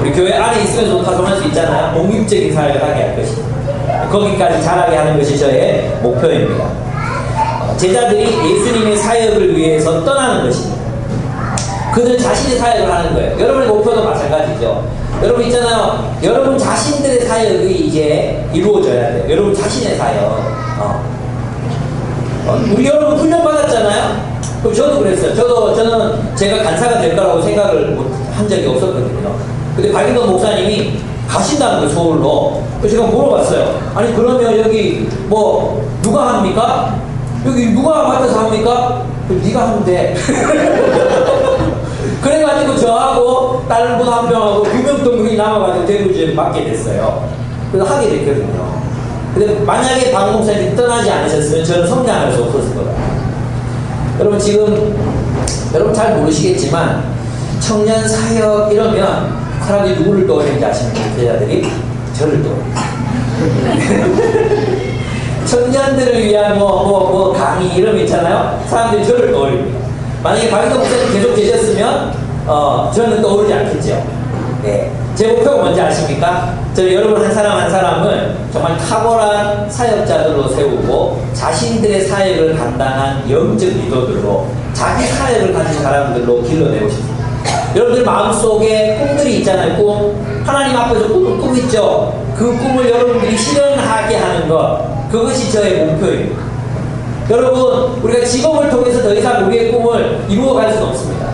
우리 교회 안에 있으면서 파송할 수 있잖아요. 독립적인 사역을 하게 할 것입니다. 거기까지 잘하게 하는 것이 저의 목표입니다. 제자들이 예수님의 사역을 위해서 떠나는 것입니다. 그들 자신의 사역을 하는 거예요. 여러분의 목표도 마찬가지죠. 여러분 있잖아요. 여러분 자신들의 사역이 이제 이루어져야 돼요. 여러분 자신의 사역. 우리 여러분 훈련 받았잖아요. 그럼 저도 그랬어요. 저는 제가 간사가 될 거라고 생각을 한 적이 없었거든요. 근데 박인돈 목사님이 가신다는 거예요, 서울로. 그래서 제가 물어봤어요. 아니 그러면 여기 뭐 누가 합니까? 여기 누가 맡아서 합니까? 네가 하면 돼. 그래가지고 저하고 다른 분 한 명하고 2명 동생이 남아가지고 대구지에 맡게 됐어요. 그래서 하게 됐거든요. 근데 만약에 박 목사님이 떠나지 않으셨으면 저는 성장할 수 없었을 거예요. 여러분 지금 여러분 잘 모르시겠지만 청년 사역 이러면 사람들이 누구를 떠올리는지 아십니까? 제자들이 저를 떠올립니다. 청년들을 위한 강의 이름 있잖아요. 사람들이 저를 떠올립니다. 만약에 박인도 목사님 계속 계셨으면 저는 떠오르지 않겠죠. 네. 제 목표가 뭔지 아십니까? 저는 여러분 한 사람 한 사람을 정말 탁월한 사역자들로 세우고 자신들의 사역을 감당한 영적 리더들로 자기 사역을 가진 사람들로 길러내고 싶습니다. 여러분들 마음속에 꿈들이 있잖아요. 꿈. 하나님 앞에서 꿈 있죠. 그 꿈을 여러분들이 실현하게 하는 것, 그것이 저의 목표입니다. 여러분 우리가 직업을 통해서 더 이상 우리의 꿈을 이루어갈 수는 없습니다.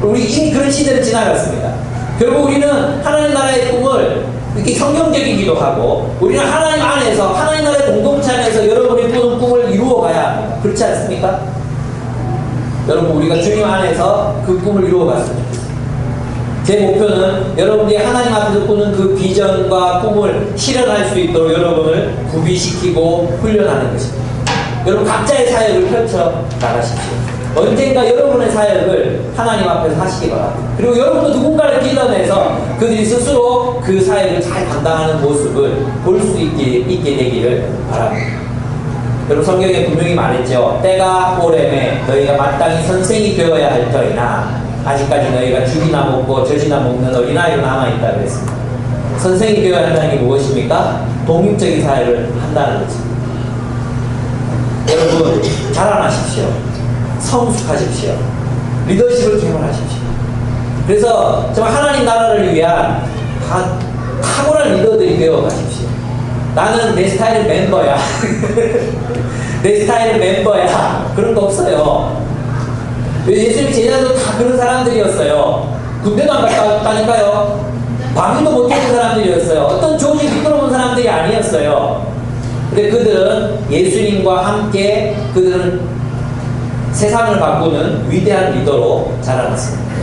우리 이미 그런 시대를 지나갔습니다. 결국 우리는 하나님 나라의 꿈을 이렇게 성경적이기도 하고 우리는 하나님 안에서 하나님 나라의 공동체 안에서 여러분이 꾸는 꿈을 이루어가야 합니다. 그렇지 않습니까? 여러분 우리가 주님 안에서 그 꿈을 이루어갔으면 좋겠습니다. 제 목표는 여러분들이 하나님 앞에서 꾸는 그 비전과 꿈을 실현할 수 있도록 여러분을 구비시키고 훈련하는 것입니다. 여러분 각자의 사역을 펼쳐 나가십시오. 언젠가 여러분의 사역을 하나님 앞에서 하시기 바랍니다. 그리고 여러분도 누군가를 길러내서 그들이 스스로 그 사역을 잘 감당하는 모습을 볼 수 있게 되기를 바랍니다. 여러분 성경에 분명히 말했죠. 때가 오래매 너희가 마땅히 선생이 되어야 할 터이나 아직까지 너희가 죽이나 먹고 젖이나 먹는 어린아이로 남아있다 그랬습니다. 선생이 되어야 한다는 게 무엇입니까? 독립적인 사역을 한다는 것입니다. 여러분 자라나십시오. 성숙하십시오. 리더십을 개발하십시오. 그래서 정말 하나님 나라를 위한 탁월한 리더들이 되어가십시오. 나는 내 스타일은 멤버야. 내 스타일은 멤버야. 그런 거 없어요. 예수님 제자도 다 그런 사람들이었어요. 군대도 안 갔다 왔다니까요. 방위도 못하는 사람들이었어요. 어떤 조직 이끌어본 사람들이 아니었어요. 근데 그들은 예수님과 함께 그들은 세상을 바꾸는 위대한 리더로 자라났습니다.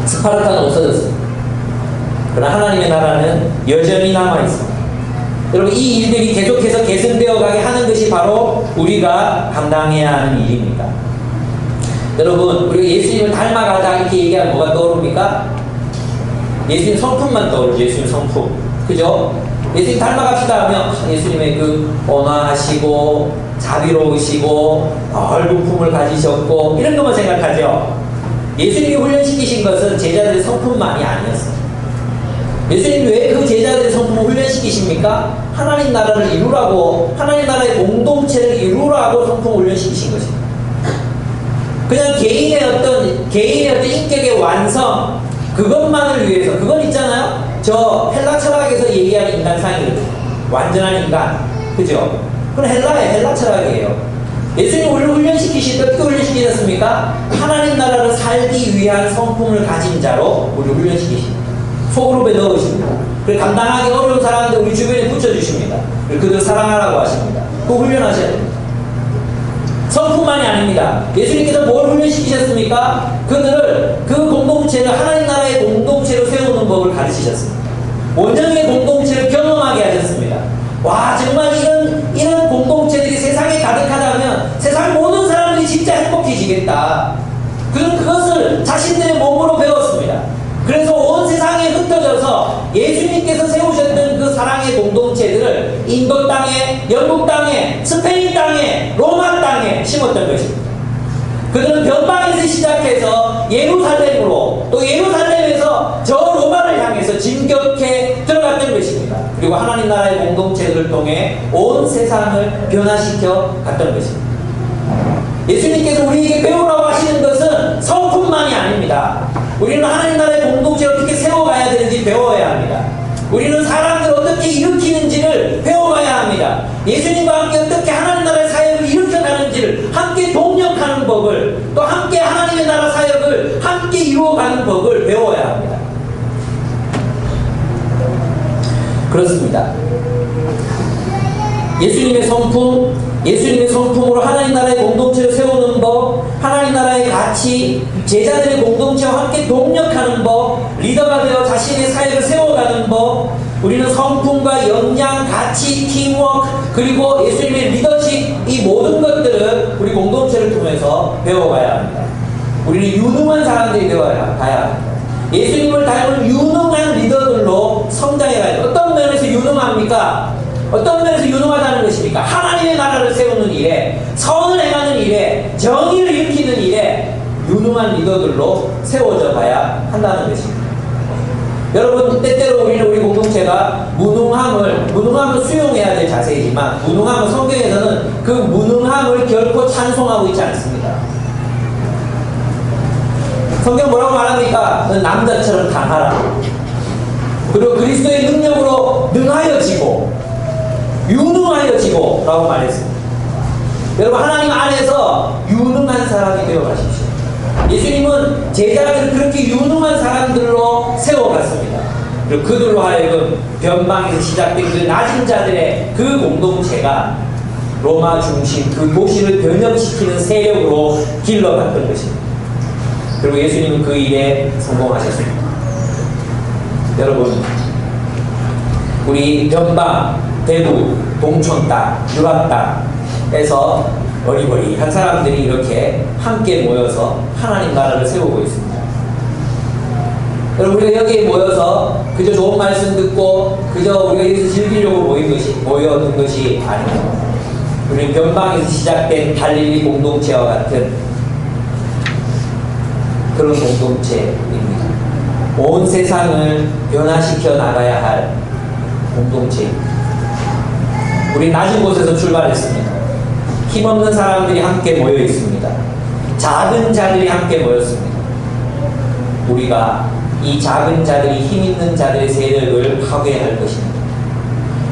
스파르타는 없어졌습니다. 그러나 하나님의 나라는 여전히 남아있습니다. 여러분 이 일들이 계속해서 개선되어 가게 하는 것이 바로 우리가 감당해야 하는 일입니다. 여러분 우리가 예수님을 닮아가자 이렇게 얘기하면 뭐가 떠오릅니까? 예수님 성품만 떠오르죠. 예수님 성품. 그죠? 예수님 닮아갑시다 하면 예수님의 그 온화하시고 자비로우시고 넓은 품을 가지셨고 이런 것만 생각하죠. 예수님이 훈련시키신 것은 제자들의 성품만이 아니었어요. 예수님이 왜 그 제자들의 성품을 훈련시키십니까? 하나님 나라를 이루라고, 하나님 나라의 공동체를 이루라고 성품을 훈련시키신 것입니다. 그냥 개인의 어떤 인격의 완성, 그것만을 위해서, 그건 있잖아요? 저 헬라 철학에서 얘기하는 인간상이거든요. 완전한 인간. 그죠? 그건 헬라 철학이에요. 예수님 우리를 훈련시키실 때 어떻게 훈련시키셨습니까? 하나님 나라를 살기 위한 성품을 가진 자로 우리를 훈련시키십니다. 소그룹에 넣으십니다. 그리고 감당하기 어려운 사람들 우리 주변에 붙여주십니다. 그리고 그들 사랑하라고 하십니다. 그거 훈련하셔야 됩니다. 성품만이 아닙니다. 예수님께서 뭘 훈련시키셨습니까? 그들을, 그 공동체를 하나님 나라의 공동체로 세우는 법을 가르치셨습니다. 원정의 공동체를 경험하게 하셨습니다. 와, 정말 이런 공동체들이 세상에 가득하다면 세상 모든 사람들이 진짜 행복해지겠다. 그것을 자신들의 몸으로 배웠습니다. 그래서 온 세상에 흩어져서 예수님께서 세우셨던 그 사랑의 공동체들을 인도 땅에, 영국 땅에, 스페인 땅에, 로마 땅에 심었던 것입니다. 그들은 변방에서 시작해서 예루살렘으로, 또 예루살렘에서 저 로마를 향해서 진격해 들어갔던 것입니다. 그리고 하나님 나라의 공동체들을 통해 온 세상을 변화시켜 갔던 것입니다. 예수님께서 우리에게 배우라고 하시는 것은 성품만이 아닙니다. 우리는 하나님 나라의 공동체를 어떻게 세워가야 되는지 배워야 합니다. 우리는 사람들을 어떻게 일으키는지를 배워가야 합니다. 예수님과 함께 어떻게 하나님 나라의 사역을 일으켜가는지를 함께 동력하는 법을, 또 함께 하나님의 나라 사역을 함께 이루어가는 법을 배워야 합니다. 그렇습니다. 예수님의 성품으로 하나님 나라의 공동체를 세우는 법, 하나님 나라의 가치, 제자들의 공동체와 함께 동력하는 법, 리더가 되어 자신의 사역을 세워가는 법, 우리는 성품과 역량, 가치, 팀워크, 그리고 예수님의 리더십, 이 모든 것들을 우리 공동체를 통해서 배워가야 합니다. 우리는 유능한 사람들이 되어가야 합니다. 예수님을 닮은 유능한 리더들로 성장해가야 합니다. 어떤 면에서 유능합니까? 어떤 면에서 유능하다는 것입니까? 하나님의 나라를 세우는 일에, 선을 행하는 일에, 정의를 일으키는 일에 유능한 리더들로 세워져 가야 한다는 것입니다. 여러분, 때때로 우리 공동체가 무능함을 수용해야 될 자세이지만, 무능함은 성경에서는 그 무능함을 결코 찬송하고 있지 않습니다. 성경 뭐라고 말합니까? 넌 남자처럼 당하라. 그리고 그리스도의 능력으로 능하여지고 유능하여지고 라고 말했습니다. 여러분, 하나님 안에서 유능한 사람이 되어가십시오. 예수님은 제자들을 그렇게 유능한 사람들로 세워갔습니다. 그리고 그들로 하여금 변방에서 시작된 그 낮은 자들의 그 공동체가 로마 중심 그 도시를 변형시키는 세력으로 길러갔던 것입니다. 그리고 예수님은 그 일에 성공하셨습니다. 여러분, 우리 변방, 대구, 동촌 땅, 유학 땅에서 어리버리한 사람들이 이렇게 함께 모여서 하나님 나라를 세우고 있습니다. 여러분, 우리가 여기에 모여서 그저 좋은 말씀 듣고 그저 우리가 여기서 즐기려고 모여든 것이 아닙니다. 우리는 변방에서 시작된 갈릴리 공동체와 같은 그런 공동체입니다. 온 세상을 변화시켜 나가야 할 공동체입니다. 우리 낮은 곳에서 출발했습니다. 힘없는 사람들이 함께 모여 있습니다. 작은 자들이 함께 모였습니다. 우리가 이 작은 자들이 힘 있는 자들의 세력을 파괴할 것입니다.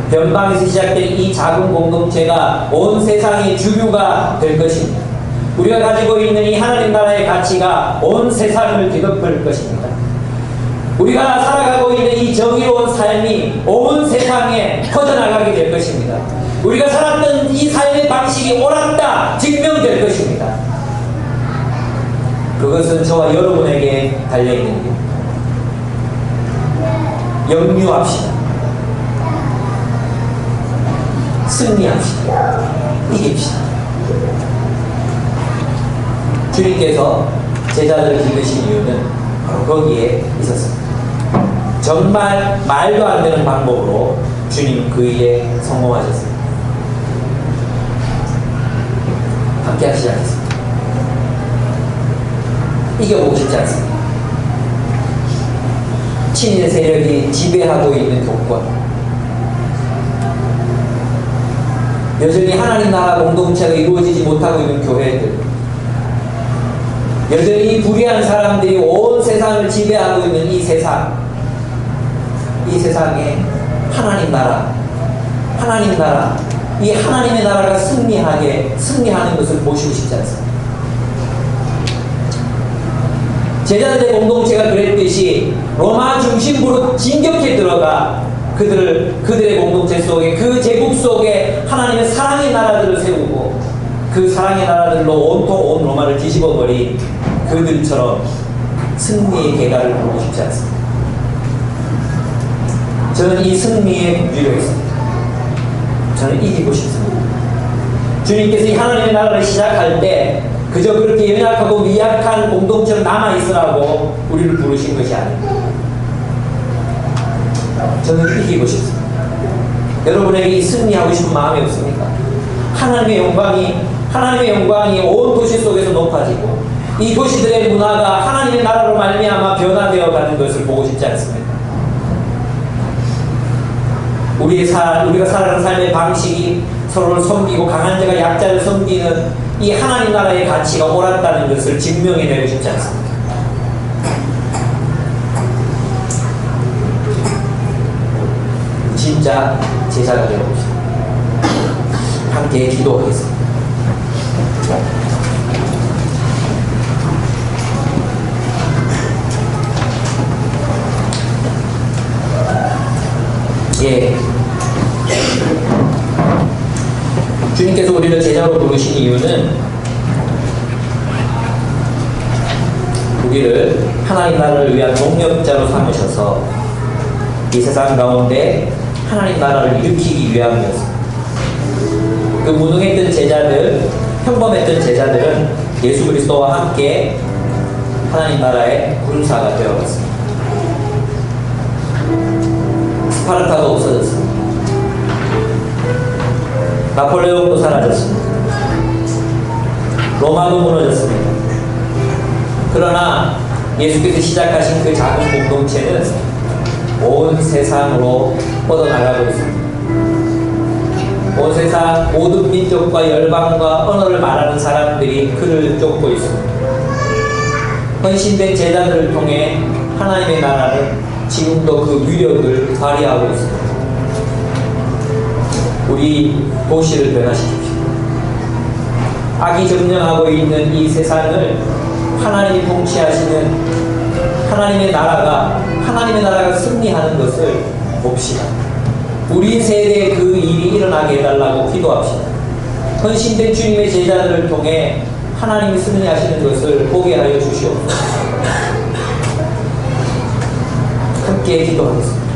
변방에서 시작된 이 작은 공동체가 온 세상의 주류가 될 것입니다. 우리가 가지고 있는 이 하나님 나라의 가치가 온 세상을 뒤덮을 것입니다. 우리가 살아가고 있는 이 정의로운 삶이 온 세상에 퍼져나가게 될 것입니다. 우리가 살았던 이 삶의 방식이 옳았다 증명될 것입니다. 그것은 저와 여러분에게 달려있는 일입니다. 영유합시다. 승리합시다. 이깁시다. 주님께서 제자들을 기르신 이유는 바로 거기에 있었습니다. 정말 말도 안 되는 방법으로 주님 그 일에 성공하셨습니다. 함께 하시지 않겠습니다. 이겨보고 싶지 않습니다. 친일 세력이 지배하고 있는 교권, 여전히 하나님 나라 공동체가 이루어지지 못하고 있는 교회들, 여전히 불의한 사람들이 온 세상을 지배하고 있는 이 세상에 하나님 나라, 이 하나님의 나라가 승리하는 것을 보시고 싶지 않습니다. 제자들의 공동체가 그랬듯이 로마 중심부로 진격해 들어가 그들의 공동체 속에, 그 제국 속에 하나님의 사랑의 나라들을 세우고 그 사랑의 나라들로 온통 온 로마를 뒤집어버린 그들처럼 승리의 계가를 보고 싶지 않습니다. 저는 이 승리에 무기가 있습니다. 저는 이기고 싶습니다. 주님께서 이 하나님의 나라를 시작할 때 그저 그렇게 연약하고 미약한 공동체로 남아있으라고 우리를 부르신 것이 아닙니다. 저는 이기고 싶습니다. 여러분에게 이 승리하고 싶은 마음이 없습니까? 하나님의 영광이 온 도시 속에서 높아지고 이 도시들의 문화가 하나님의 나라로 말미암아 변화되어 가는 것을 보고 싶지 않습니까? 우리가 살아가는 삶의 방식이 서로를 섬기고 강한 자가 약자를 섬기는 이 하나님 나라의 가치가 옳았다는 것을 증명해내고 싶지 않습니다. 진짜 제자가 되어봅시다. 함께 기도하겠습니다. 예. 주님께서 우리를 제자로 부르신 이유는 우리를 하나님 나라를 위한 동력자로 삼으셔서 이 세상 가운데 하나님 나라를 일으키기 위함이었습니다. 그 무능했던 제자들, 평범했던 제자들은 예수 그리스도와 함께 하나님 나라의 군사가 되어갔습니다. 스파르타도 없어졌습니다. 나폴레옹도 사라졌습니다. 로마도 무너졌습니다. 그러나 예수께서 시작하신 그 작은 공동체는 온 세상으로 뻗어나가고 있습니다. 온 세상 모든 민족과 열방과 언어를 말하는 사람들이 그를 쫓고 있습니다. 헌신된 제자들을 통해 하나님의 나라는 지금도 그 위력을 발휘하고 있습니다. 우리 도시를 변화시킵시오. 악이 점령하고 있는 이 세상을 하나님이 통치하시는 하나님의 나라가 승리하는 것을 봅시다. 우리 세대에 그 일이 일어나게 해달라고 기도합시다. 헌신된 주님의 제자들을 통해 하나님이 승리하시는 것을 보게 하여 주시옵소서. 함께 기도하겠습니다.